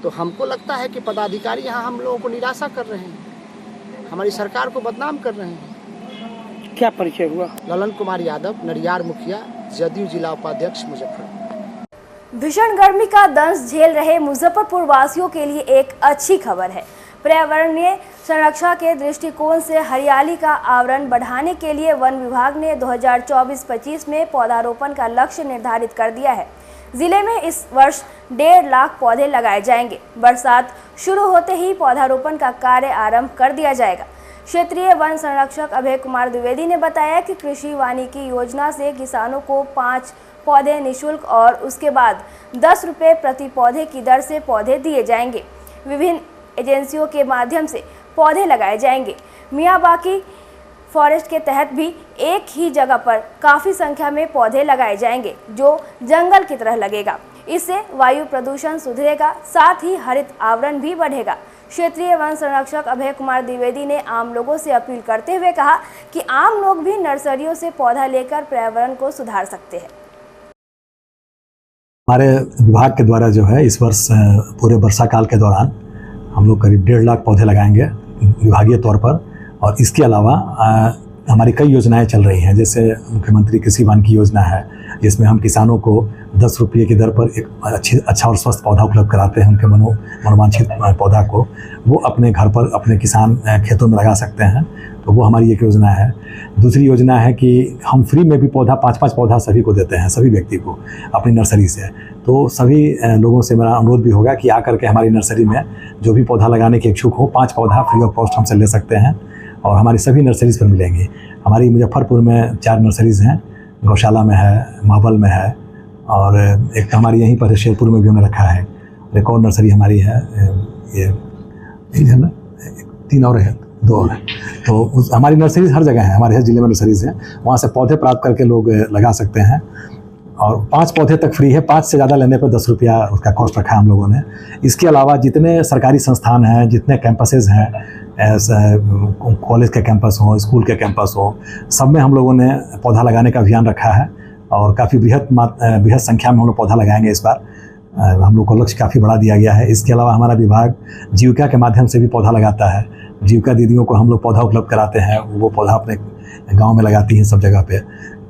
तो हमको लगता है कि पदाधिकारी यहाँ हम लोगों को निराशा कर रहे हैं, हमारी सरकार को बदनाम कर रहे हैं। क्या परिचय हुआ? ललन कुमार यादव, नरियार मुखिया, जदयू जिला उपाध्यक्ष, मुजफ्फरपुर। भीषण गर्मी का दंश झेल रहे मुजफ्फरपुर वासियों के लिए एक अच्छी खबर है। पर्यावरणीय संरक्षण के दृष्टिकोण से हरियाली का आवरण बढ़ाने के लिए वन विभाग ने 2024-25 में पौधारोपण का लक्ष्य निर्धारित कर दिया है। जिले में इस वर्ष 1.5 लाख पौधे लगाए जाएंगे। बरसात शुरू होते ही पौधारोपण का कार्य आरंभ कर दिया जाएगा। क्षेत्रीय वन संरक्षक अभय कुमार द्विवेदी ने बताया कि कृषि वानिकी योजना से किसानों को 5 पौधे निःशुल्क और उसके बाद 10 रुपये प्रति पौधे की दर से पौधे दिए जाएंगे। विभिन्न एजेंसियों के माध्यम से पौधे लगाए जाएंगे। मियाबाकी फॉरेस्ट के तहत भी एक ही जगह पर काफ़ी संख्या में पौधे लगाए जाएंगे जो जंगल की तरह लगेगा। इससे वायु प्रदूषण सुधरेगा, साथ ही हरित आवरण भी बढ़ेगा। क्षेत्रीय वन संरक्षक अभय कुमार द्विवेदी ने आम लोगों से अपील करते हुए कहा कि आम लोग भी नर्सरियों से पौधा लेकर पर्यावरण को सुधार सकते हैं। हमारे विभाग के द्वारा जो है इस वर्ष पूरे वर्षा काल के दौरान हम लोग करीब 1.5 लाख पौधे लगाएंगे विभागीय तौर पर। और इसके अलावा हमारी कई योजनाएं चल रही हैं, जैसे मुख्यमंत्री कृषि वानिकी योजना है, जिसमें हम किसानों को 10 रुपये की दर पर एक अच्छा और स्वस्थ पौधा उपलब्ध कराते हैं। उनके मनोवांछित पौधा को वो अपने घर पर अपने किसान खेतों में लगा सकते हैं, तो वो हमारी एक योजना है। दूसरी योजना है कि हम फ्री में भी पौधा 5-5 पौधा सभी को देते हैं, सभी व्यक्ति को अपनी नर्सरी से। तो सभी लोगों से मेरा अनुरोध भी होगा कि आकर के हमारी नर्सरी में जो भी पौधा लगाने के इच्छुक हो 5 पौधा फ्री ऑफ कॉस्ट हमसे ले सकते हैं और हमारी सभी नर्सरीज़ पर मिलेंगी। हमारी मुजफ्फरपुर में 4 नर्सरीज़ हैं, गौशाला में है, महाबल में है और एक हमारी यहीं पर शेरपुर में भी हमने रखा है। एक और नर्सरी हमारी है, ये है ना, 3 और है, 2 और है। तो हमारी नर्सरीज़ हर जगह हैं, हमारे हर जिले में नर्सरीज़ हैं, वहाँ से पौधे प्राप्त करके लोग लगा सकते हैं और 5 पौधे तक फ्री है। 5 से ज़्यादा लेने पर 10 रुपया उसका कॉस्ट रखा है हम लोगों ने। इसके अलावा जितने सरकारी संस्थान हैं, जितने कैंपसेज़ हैं, कॉलेज के कैंपस हो, स्कूल के कैंपस हो, सब में हम लोगों ने पौधा लगाने का अभियान रखा है। और काफ़ी बृहद संख्या में हम लोग पौधा लगाएंगे इस बार। हम लोग को लक्ष्य काफ़ी बड़ा दिया गया है। इसके अलावा हमारा विभाग जीविका के माध्यम से भी पौधा लगाता है। जीविका दीदियों को हम लोग पौधा उपलब्ध कराते हैं, वो पौधा अपने गांव में लगाती हैं सब जगह पे।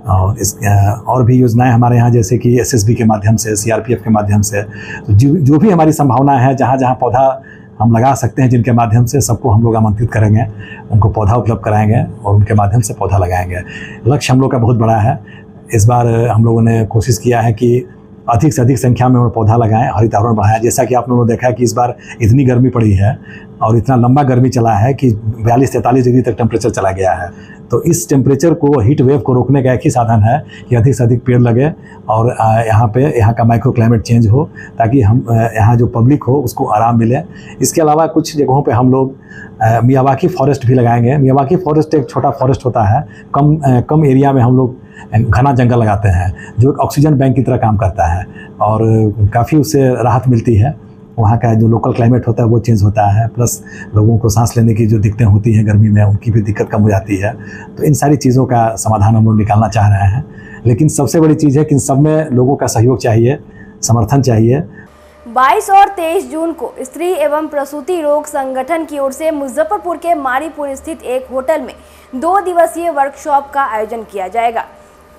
और भी योजनाएं हमारे यहाँ, जैसे कि SSB के माध्यम से, CRPF के माध्यम से, तो जो भी हमारी संभावना है, जहाँ जहाँ पौधा हम लगा सकते हैं, जिनके माध्यम से सबको हम लोग आमंत्रित करेंगे, उनको पौधा उपलब्ध कराएंगे और उनके माध्यम से पौधा लगाएंगे। लक्ष्य हम लोग का बहुत बड़ा है। इस बार हम लोगों ने कोशिश किया है कि अधिक से अधिक संख्या में पौधा लगाएं, हरित आवरण बढ़ाएं। जैसा कि आप लोगों ने देखा है कि इस बार इतनी गर्मी पड़ी है और इतना लंबा गर्मी चला है कि 42-43 डिग्री तक टेम्परेचर चला गया है। तो इस टेम्परेचर को, हीट वेव को रोकने का एक ही साधन है कि अधिक से अधिक पेड़ लगे और यहाँ का माइक्रो क्लाइमेट चेंज हो, ताकि हम यहाँ जो पब्लिक हो उसको आराम मिले। इसके अलावा कुछ जगहों पे हम लोग मियावाकी फॉरेस्ट भी लगाएंगे। मियावाकी फॉरेस्ट एक छोटा फॉरेस्ट होता है, कम एरिया में हम लोग घना जंगल लगाते हैं, जो ऑक्सीजन बैंक की तरह काम करता है और काफ़ी उससे राहत मिलती है। वहाँ का जो लोकल क्लाइमेट होता है वो चेंज होता है, प्लस लोगों को सांस लेने की जो दिक्कतें होती हैं गर्मी में, उनकी भी दिक्कत कम हो जाती है। तो इन सारी चीज़ों का समाधान हम लोग निकालना चाह रहे हैं, लेकिन सबसे बड़ी चीज़ है कि इन सब में लोगों का सहयोग चाहिए, समर्थन चाहिए। 22 और 23 जून को स्त्री एवं प्रसूति रोग संगठन की ओर से मुजफ्फरपुर के मारीपुर स्थित एक होटल में 2 दिवसीय वर्कशॉप का आयोजन किया जाएगा।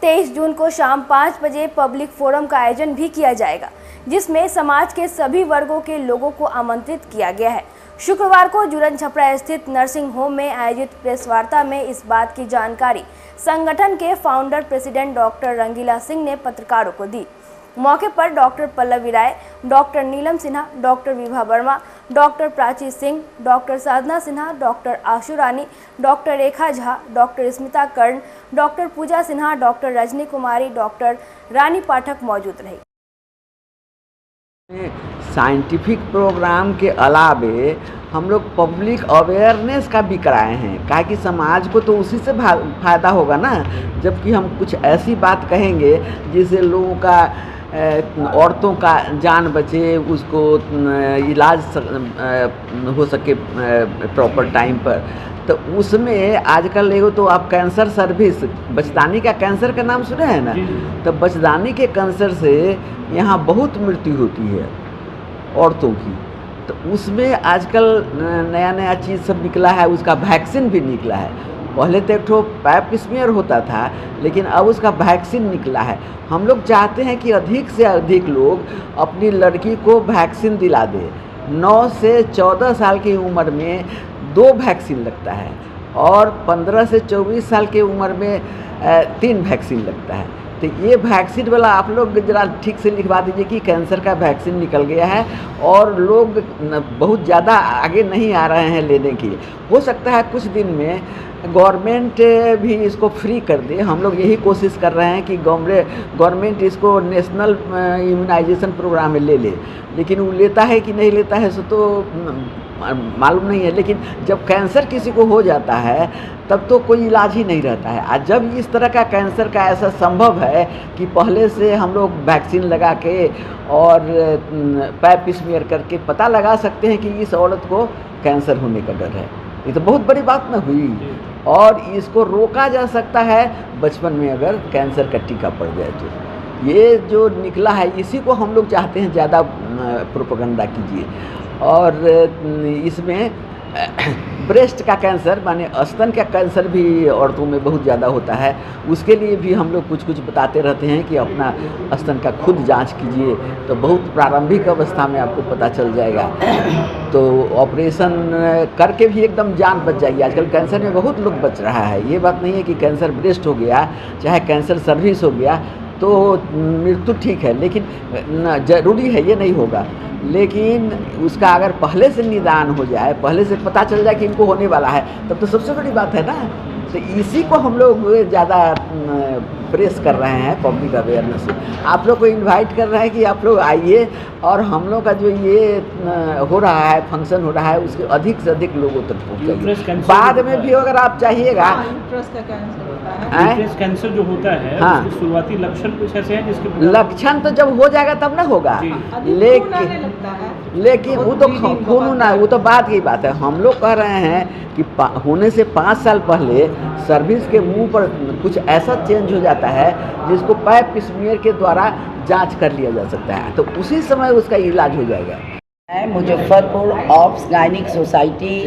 23 जून को शाम 5 बजे पब्लिक फोरम का आयोजन भी किया जाएगा, जिसमें समाज के सभी वर्गों के लोगों को आमंत्रित किया गया है। शुक्रवार को जुरन छपरा स्थित नर्सिंग होम में आयोजित प्रेस वार्ता में इस बात की जानकारी संगठन के founder president doctor Rangila Singh ने पत्रकारों को दी। मौके पर doctor Pallavi Rai, doctor Neelam Sinha, doctor Vibha Verma, doctor Prachi Singh, doctor Sadhana Sinha, doctor Ashu Rani, doctor Rekha Jha, doctor Smita Karn, doctor Pooja Sinha, doctor Rajni Kumari, doctor Rani Pathak मौजूद रही। साइंटिफिक प्रोग्राम के अलावे हम लोग पब्लिक अवेयरनेस का भी कराए हैं, कहा कि समाज को तो उसी से फ़ायदा होगा ना, जबकि हम कुछ ऐसी बात कहेंगे जिससे लोगों का, औरतों का जान बचे, उसको इलाज हो सके प्रॉपर टाइम पर। तो उसमें आजकल एगो तो आप कैंसर सर्विस, बचदानी का कैंसर का नाम सुने हैं ना, तो बचदानी के कैंसर से यहाँ बहुत मृत्यु होती है औरतों की। तो उसमें आजकल नया नया चीज़ सब निकला है, उसका वैक्सीन भी निकला है। पहले तो एक ठो पैप स्मीयर होता था, लेकिन अब उसका वैक्सीन निकला है। हम लोग चाहते हैं कि अधिक से अधिक लोग अपनी लड़की को वैक्सीन दिला दे। 9 से 14 साल की उम्र में 2 वैक्सीन लगता है और 15 से 24 साल की उम्र में 3 वैक्सीन लगता है। तो ये वैक्सीन वाला आप लोग ज़रा ठीक से लिखवा दीजिए कि कैंसर का वैक्सीन निकल गया है और लोग बहुत ज़्यादा आगे नहीं आ रहे हैं लेने के लिए। हो सकता है कुछ दिन में गवर्नमेंट भी इसको फ्री कर दे। हम लोग यही कोशिश कर रहे हैं कि गवर्नमेंट इसको नेशनल इम्यूनाइजेशन प्रोग्राम में ले ले, लेकिन वो लेता है कि नहीं लेता है सो तो मालूम नहीं है। लेकिन जब कैंसर किसी को हो जाता है तब तो कोई इलाज ही नहीं रहता है। आज जब इस तरह का कैंसर का ऐसा संभव है कि पहले से हम लोग वैक्सीन लगा के और पैप स्मीयर करके पता लगा सकते हैं कि इस औरत को कैंसर होने का डर है, ये तो बहुत बड़ी बात ना हुई। और इसको रोका जा सकता है बचपन में अगर कैंसर का टीका पड़ जाए तो। ये जो निकला है इसी को हम लोग चाहते हैं ज़्यादा प्रोपेगेंडा कीजिए। और इसमें ब्रेस्ट का कैंसर माने स्तन का कैंसर भी औरतों में बहुत ज़्यादा होता है, उसके लिए भी हम लोग कुछ कुछ बताते रहते हैं कि अपना स्तन का खुद जांच कीजिए, तो बहुत प्रारंभिक अवस्था में आपको पता चल जाएगा। तो ऑपरेशन करके भी एकदम जान बच जाएगी। आजकल कैंसर में बहुत लोग बच रहा है। ये बात नहीं है कि कैंसर ब्रेस्ट हो गया चाहे कैंसर सर्विस हो गया तो मृत्यु ठीक है, लेकिन ज़रूरी है ये नहीं होगा। लेकिन उसका अगर पहले से निदान हो जाए, पहले से पता चल जाए कि इनको होने वाला है, तब तो सबसे बड़ी बात है ना। तो इसी को हम लोग ज़्यादा प्रेस कर रहे हैं, पब्लिक अवेयरनेस। आप लोग को इनवाइट कर रहे हैं कि आप लोग आइए और हम लोग का जो ये हो रहा है, फंक्शन हो रहा है, उसके अधिक से अधिक लोगों तक पहुँचाइए। बाद में भी अगर आप चाहिएगा ब्रेस्ट कैंसर जो होता है हाँ। उसके शुरुआती लक्षण कुछ ऐसे हैं जिसके लक्षण तो जब हो जाएगा तब ना होगा, लेकिन वो तो खून ना, वो तो बात की बात है। हम लोग कह रहे हैं कि होने से 5 साल पहले सर्विस के मुंह पर कुछ ऐसा चेंज हो जाता है जिसको पैप स्मीयर के द्वारा जांच कर लिया जा सकता है, तो उसी समय उसका इलाज हो जाएगा। मैं मुजफ्फरपुर ऑब्स गायनिक सोसाइटी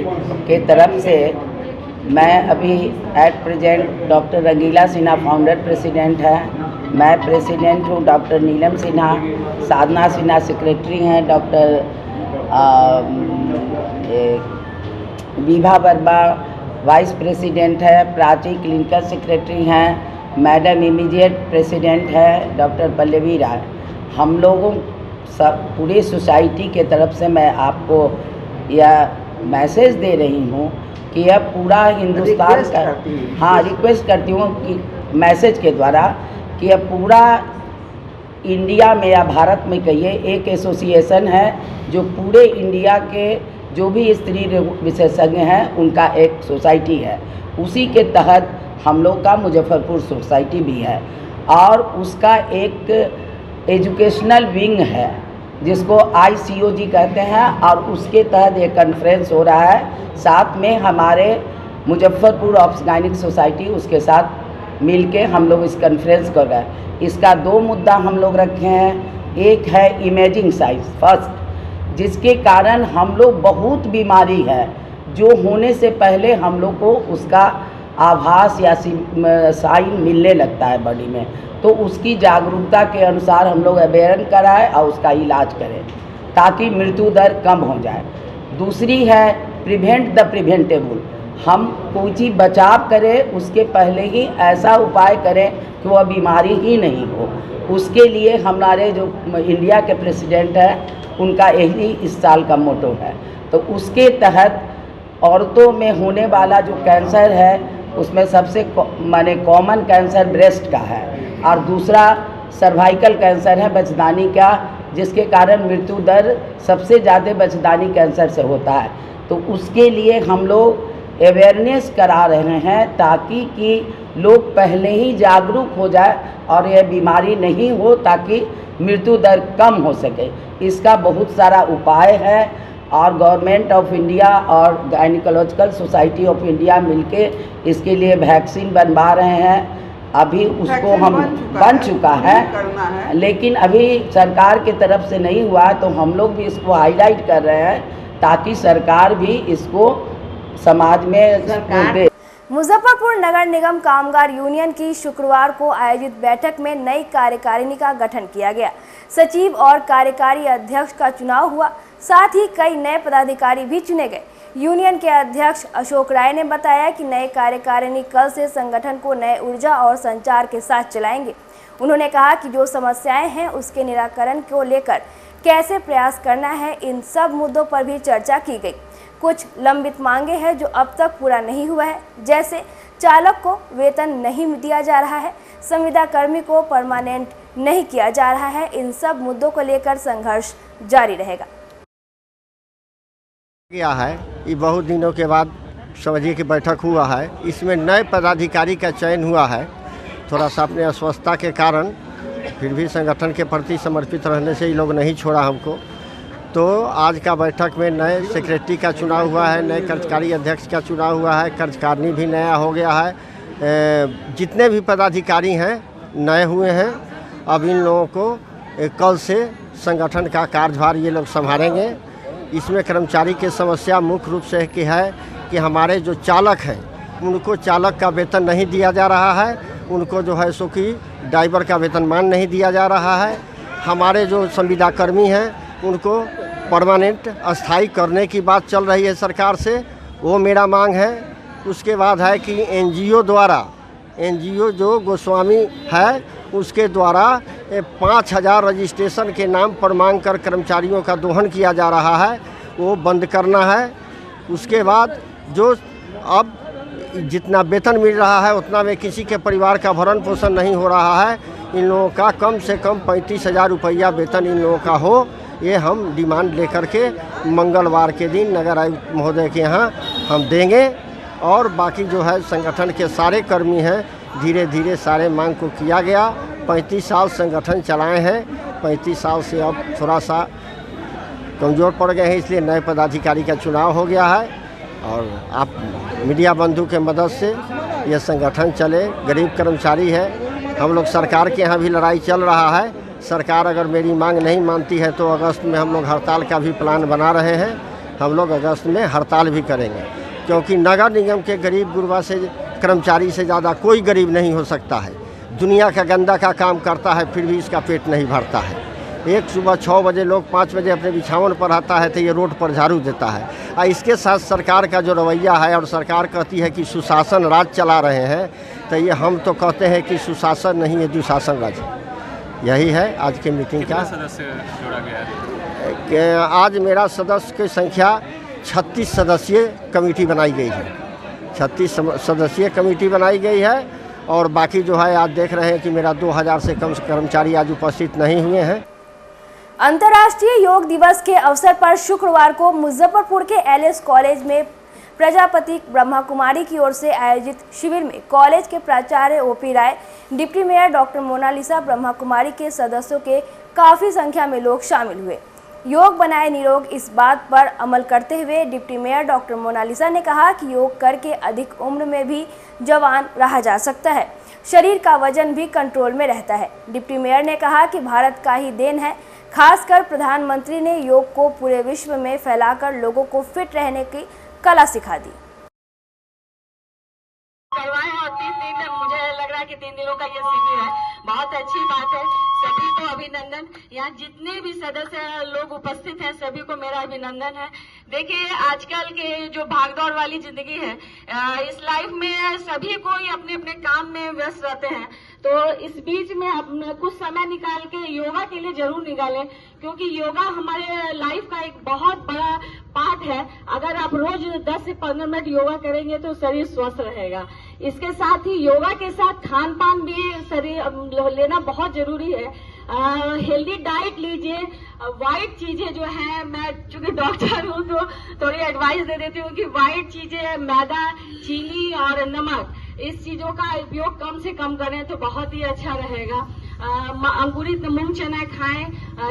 के तरफ से मैं अभी at present doctor Rangila Sinha founder president है, मैं प्रेसिडेंट हूँ, डॉक्टर नीलम सिन्हा, साधना सिन्हा सेक्रेटरी हैं, doctor Vibha Verma vice president है, प्राची क्लिनिकल सेक्रेटरी हैं, मैडम इमीडिएट प्रेसिडेंट है डॉक्टर पल्लवी राय। हम लोगों सब पूरी सोसाइटी के तरफ से मैं आपको यह मैसेज दे रही हूँ कि यह पूरा हिंदुस्तान का, हाँ रिक्वेस्ट करती हूँ कि मैसेज के द्वारा कि यह पूरा इंडिया में या भारत में कहिए एक एसोसिएशन है जो पूरे इंडिया के जो भी स्त्री विशेषज्ञ हैं उनका एक सोसाइटी है, उसी के तहत हम लोग का मुजफ्फरपुर सोसाइटी भी है और उसका एक एजुकेशनल विंग है जिसको ICOG कहते हैं और उसके तहत एक कॉन्फ्रेंस हो रहा है। साथ में हमारे मुजफ्फरपुर ऑब्स गायनिक सोसाइटी उसके साथ मिलके हम लोग इस कॉन्फ्रेंस कर रहे हैं। इसका 2 मुद्दा हम लोग रखे हैं, एक है इमेजिंग साइंस फर्स्ट, जिसके कारण हम लोग बहुत बीमारी है जो होने से पहले हम लोग को उसका आभास या साइन मिलने लगता है बॉडी में, तो उसकी जागरूकता के अनुसार हम लोग अवेयरन कराएं और उसका इलाज करें ताकि मृत्यु दर कम हो जाए। दूसरी है प्रिवेंट द प्रिवेंटेबल, हम कोई चीज़ बचाव करें उसके पहले ही ऐसा उपाय करें कि वह बीमारी ही नहीं हो। उसके लिए हमारे जो इंडिया के प्रेसिडेंट हैं उनका यही इस साल का मोटो है, तो उसके तहत औरतों में होने वाला जो कैंसर है उसमें सबसे माने कॉमन कैंसर ब्रेस्ट का है और दूसरा सर्वाइकल कैंसर है बचदानी का, जिसके कारण मृत्यु दर सबसे ज़्यादा बचदानी कैंसर से होता है। तो उसके लिए हम लोग अवेयरनेस करा रहे हैं ताकि कि लोग पहले ही जागरूक हो जाए और यह बीमारी नहीं हो ताकि मृत्यु दर कम हो सके। इसका बहुत सारा उपाय है और गवर्नमेंट ऑफ इंडिया और गायनिकोलॉजिकल सोसाइटी ऑफ इंडिया मिलके इसके लिए वैक्सीन बनवा रहे हैं। अभी उसको हम बन चुका है लेकिन अभी सरकार की तरफ से नहीं हुआ, तो हम लोग भी इसको हाईलाइट कर रहे हैं ताकि सरकार भी इसको समाज में दे। मुजफ्फरपुर नगर निगम कामगार यूनियन की शुक्रवार को आयोजित बैठक में नई कार्यकारिणी का गठन किया गया। सचिव और कार्यकारी अध्यक्ष का चुनाव हुआ, साथ ही कई नए पदाधिकारी भी चुने गए। यूनियन के अध्यक्ष अशोक राय ने बताया कि नए कार्यकारिणी कल से संगठन को नए ऊर्जा और संचार के साथ चलाएंगे। उन्होंने कहा कि जो समस्याएं हैं उसके निराकरण को लेकर कैसे प्रयास करना है, इन सब मुद्दों पर भी चर्चा की गई। कुछ लंबित मांगे हैं जो अब तक पूरा नहीं हुआ है, जैसे चालक को वेतन नहीं दिया जा रहा है, संविदा कर्मी को परमानेंट नहीं किया जा रहा है। इन सब मुद्दों को लेकर संघर्ष जारी रहेगा। गया है ये बहुत दिनों के बाद समझिए कि बैठक हुआ है, इसमें नए पदाधिकारी का चयन हुआ है। थोड़ा सा अपने अस्वस्थता के कारण फिर भी संगठन के प्रति समर्पित रहने से ये लोग नहीं छोड़ा हमको। तो आज का बैठक में नए सेक्रेटरी का चुनाव हुआ है, नए कार्यकारी अध्यक्ष का चुनाव हुआ है, कार्यकारिणी भी नया हो गया है। जितने भी पदाधिकारी हैं नए हुए हैं। अब इन लोगों को कल से संगठन का कार्यभार ये लोग संभालेंगे। इसमें कर्मचारी की समस्या मुख्य रूप से की है कि हमारे जो चालक हैं उनको चालक का वेतन नहीं दिया जा रहा है, उनको जो है सो कि ड्राइवर का वेतनमान नहीं दिया जा रहा है। हमारे जो संविदा कर्मी हैं उनको परमानेंट अस्थाई करने की बात चल रही है सरकार से, वो मेरा मांग है। उसके बाद है कि एनजीओ द्वारा, एनजीओ जो गोस्वामी है उसके द्वारा 5000 रजिस्ट्रेशन के नाम पर मांग कर कर्मचारियों का दोहन किया जा रहा है, वो बंद करना है। उसके बाद जो अब जितना वेतन मिल रहा है उतना में किसी के परिवार का भरण पोषण नहीं हो रहा है। इन लोगों का कम से कम 35,000 रुपया वेतन इन लोगों का हो, ये हम डिमांड लेकर के मंगलवार के दिन नगर आयुक्त महोदय के यहाँ हम देंगे। और बाकी जो है संगठन के सारे कर्मी हैं धीरे धीरे सारे मांग को किया गया। 35 साल संगठन चलाए हैं, 35 साल से अब थोड़ा सा कमज़ोर पड़ गए हैं, इसलिए नए पदाधिकारी का चुनाव हो गया है। और आप मीडिया बंधु के मदद से ये संगठन चले। गरीब कर्मचारी है, हम लोग सरकार के यहाँ भी लड़ाई चल रहा है। सरकार अगर मेरी मांग नहीं मानती है तो अगस्त में हम लोग हड़ताल का भी प्लान बना रहे हैं। हम लोग अगस्त में हड़ताल भी करेंगे, क्योंकि नगर निगम के गरीब गुरबा से कर्मचारी से ज़्यादा कोई गरीब नहीं हो सकता है। दुनिया का गंदा का काम करता है, फिर भी इसका पेट नहीं भरता है। एक सुबह 6 बजे लोग 5 बजे अपने बिछावन पर आता है तो ये रोड पर झाड़ू देता है। और इसके साथ सरकार का जो रवैया है, और सरकार कहती है कि सुशासन राज चला रहे हैं, तो ये हम तो कहते हैं कि सुशासन नहीं है, दुशासन राज है। यही है आज की मीटिंग का। सदस्य जोड़ा गया है? आज मेरा सदस्य की संख्या 36 सदस्यीय कमेटी बनाई गई है। 36 सदस्यीय कमेटी बनाई गई है। और बाकी जो है आज देख रहे हैं कि मेरा 2000 से कम कर्मचारी आज उपस्थित नहीं हुए हैं। अंतर्राष्ट्रीय योग दिवस के अवसर पर शुक्रवार को मुजफ्फरपुर के एलएस कॉलेज में प्रजापति ब्रह्मा कुमारी की ओर से आयोजित शिविर में कॉलेज के प्राचार्य O P Rai, deputy mayor doctor Monalisa Brahma Kumari के सदस्यों के काफी संख्या में लोग शामिल हुए। योग बनाए निरोग, इस बात पर अमल करते हुए डिप्टी मेयर डॉक्टर मोनालिसा ने कहा कि योग करके अधिक उम्र में भी जवान रहा जा सकता है, शरीर का वजन भी कंट्रोल में रहता है। डिप्टी मेयर ने कहा कि भारत का ही देन है, खासकर प्रधानमंत्री ने योग को पूरे विश्व में फैलाकर लोगों को फिट रहने की कला सिखा दी। करवाए और 3 दिन मुझे लग रहा है कि 3 दिनों का ये शिविर है, बहुत अच्छी बात है। सभी को अभिनंदन। यहाँ जितने भी सदस्य लोग उपस्थित हैं सभी को मेरा अभिनंदन है। देखिए आजकल के जो भागदौड़ वाली जिंदगी है, इस लाइफ में सभी कोई अपने अपने काम में व्यस्त रहते हैं, तो इस बीच में अपने कुछ समय निकाल के योगा के लिए जरूर निकालें, क्योंकि योगा हमारे लाइफ का एक बहुत बड़ा पार्ट है। अगर आप रोज 10 से 15 मिनट योगा करेंगे तो शरीर स्वस्थ रहेगा। इसके साथ ही योगा के साथ खान पान भी शरीर लेना बहुत जरूरी है। हेल्दी डाइट लीजिए। वाइट चीजें जो है, मैं चूंकि डॉक्टर हूँ तो थोड़ी एडवाइस दे देती हूँ कि वाइट चीजें, मैदा, चीनी और नमक, इस चीजों का उपयोग कम से कम करें तो बहुत ही अच्छा रहेगा। अंकुरित मूंग चना खाएं,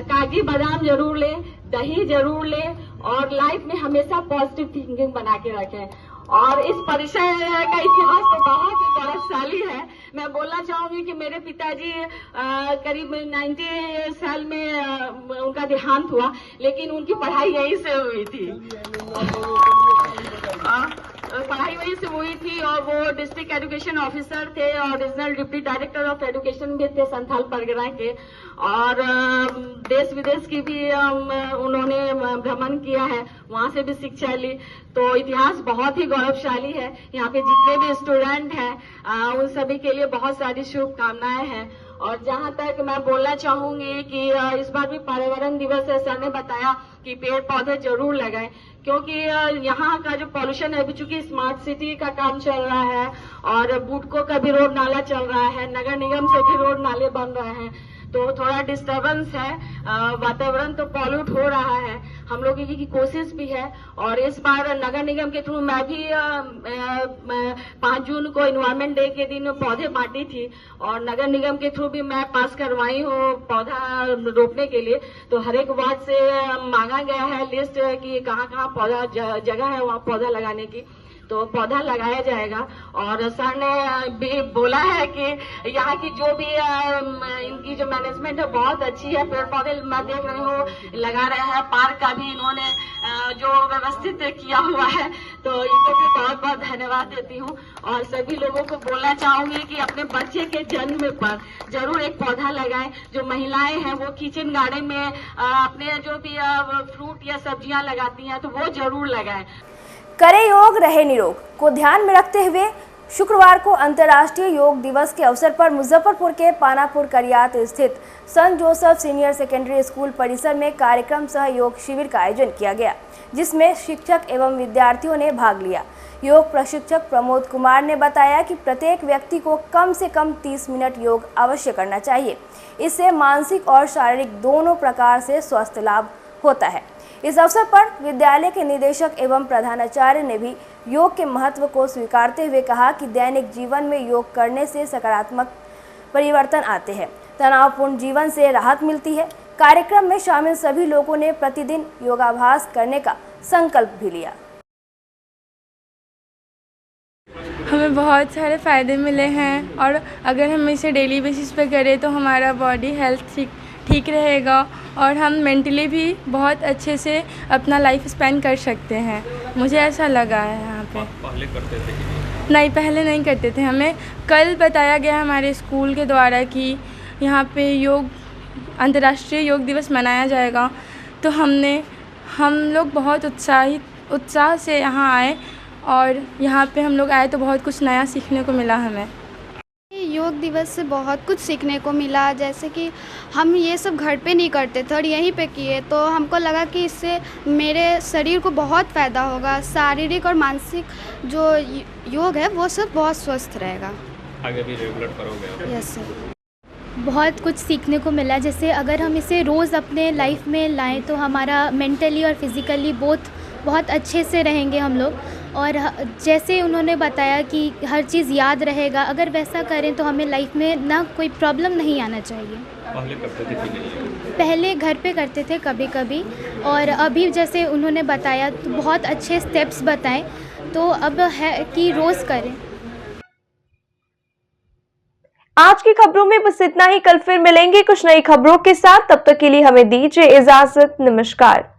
काजू बादाम जरूर लें, दही जरूर लें और लाइफ में हमेशा पॉजिटिव थिंकिंग बना के रखें। और इस परिसर का इतिहास तो बहुत ही गौरवशाली है। मैं बोलना चाहूंगी कि मेरे पिताजी करीब 90 साल में उनका देहांत हुआ, लेकिन उनकी पढ़ाई यहीं से हुई थी। पढ़ाई वहीं से हुई थी और वो डिस्ट्रिक्ट एजुकेशन ऑफिसर थे और regional deputy director of education भी थे संथाल परगना के। और देश विदेश की भी उन्होंने भ्रमण किया है, वहां से भी शिक्षा ली। तो इतिहास बहुत ही गौरवशाली है। यहाँ पे जितने भी स्टूडेंट हैं उन सभी के लिए बहुत सारी शुभकामनाएं हैं। और जहाँ तक मैं बोलना चाहूंगी कि इस बार भी पर्यावरण दिवस है, सर ने बताया कि पेड़ पौधे जरूर लगाएं, क्योंकि यहाँ का जो पॉल्यूशन है, अभी चूंकि स्मार्ट सिटी का काम चल रहा है और बुडको का भी रोड नाला चल रहा है, नगर निगम से भी रोड नाले बन रहे हैं, तो थोड़ा डिस्टर्बेंस है, वातावरण तो पॉल्यूट हो रहा है। हम लोगों की कोशिश भी है। और इस बार नगर निगम के थ्रू मैं भी 5 जून को एनवायरमेंट डे के दिन पौधे बांटी थी और नगर निगम के थ्रू भी मैं पास करवाई हूँ पौधा रोपने के लिए। तो हर एक वार्ड से मांगा गया है लिस्ट कि कहाँ कहाँ पौधा जगह है वहाँ पौधा लगाने की, तो पौधा लगाया जाएगा। और सर ने भी बोला है कि यहाँ की जो भी इनकी जो मैनेजमेंट है बहुत अच्छी है। पेड़ पौधे मैं देख रही हूँ लगा रहे हैं, पार्क का भी इन्होंने जो व्यवस्थित किया हुआ है, तो इनको भी बहुत बहुत धन्यवाद देती हूँ। और सभी लोगों को बोलना चाहूंगी कि अपने बच्चे के जन्म पर जरूर एक पौधा लगाएं। जो महिलाएं हैं वो किचन गार्डन में अपने जो भी फ्रूट या सब्जियां लगाती हैं तो वो जरूर लगाएं। करे योग रहे निरोग को ध्यान में रखते हुए शुक्रवार को अंतर्राष्ट्रीय योग दिवस के अवसर पर मुजफ्फरपुर के पानापुर करियात स्थित संत जोसेफ सीनियर सेकेंडरी स्कूल परिसर में कार्यक्रम सह योग शिविर का आयोजन किया गया, जिसमें शिक्षक एवं विद्यार्थियों ने भाग लिया। योग प्रशिक्षक प्रमोद कुमार ने बताया कि प्रत्येक व्यक्ति को कम से कम 30 मिनट योग अवश्य करना चाहिए। इससे मानसिक और शारीरिक दोनों प्रकार से स्वास्थ्य लाभ होता है। इस अवसर पर विद्यालय के निदेशक एवं प्रधानाचार्य ने भी योग के महत्व को स्वीकारते हुए कहा कि दैनिक जीवन में योग करने से सकारात्मक परिवर्तन आते हैं, तनावपूर्ण जीवन से राहत मिलती है। कार्यक्रम में शामिल सभी लोगों ने प्रतिदिन योगाभ्यास करने का संकल्प भी लिया। हमें बहुत सारे फ़ायदे मिले हैं और अगर हम इसे डेली बेसिस पे करें तो हमारा बॉडी हेल्थ ठीक रहेगा और हम मेंटली भी बहुत अच्छे से अपना लाइफ स्पेंड कर सकते हैं। मुझे ऐसा लगा है यहाँ पे। पहले करते थे कि नहीं, पहले नहीं करते थे। हमें कल बताया गया हमारे स्कूल के द्वारा कि यहाँ पे अंतर्राष्ट्रीय योग दिवस मनाया जाएगा, तो हम लोग बहुत उत्साह से यहाँ आए और यहाँ पे हम लोग आए तो बहुत कुछ नया सीखने को मिला हमें। योग दिवस से बहुत कुछ सीखने को मिला, जैसे कि हम ये सब घर पे नहीं करते थे और यहीं पे किए, तो हमको लगा कि इससे मेरे शरीर को बहुत फ़ायदा होगा। शारीरिक और मानसिक जो योग है वो सब बहुत स्वस्थ रहेगा। आगे भी रेगुलर करोगे? Yes sir. बहुत कुछ सीखने को मिला, जैसे अगर हम इसे रोज़ अपने लाइफ में लाएं तो हमारा मेंटली और फिज़िकली बहुत अच्छे से रहेंगे हम लोग। और जैसे उन्होंने बताया कि हर चीज़ याद रहेगा, अगर वैसा करें तो हमें लाइफ में ना कोई प्रॉब्लम नहीं आना चाहिए। पहले करते थे कि नहीं? पहले घर पे करते थे कभी कभी, और अभी जैसे उन्होंने बताया तो बहुत अच्छे स्टेप्स बताएं, तो अब है कि रोज़ करें। आज की खबरों में बस इतना ही। कल फिर मिलेंगे कुछ नई खबरों के साथ। तब तक के लिए हमें दीजिए इजाजत। नमस्कार।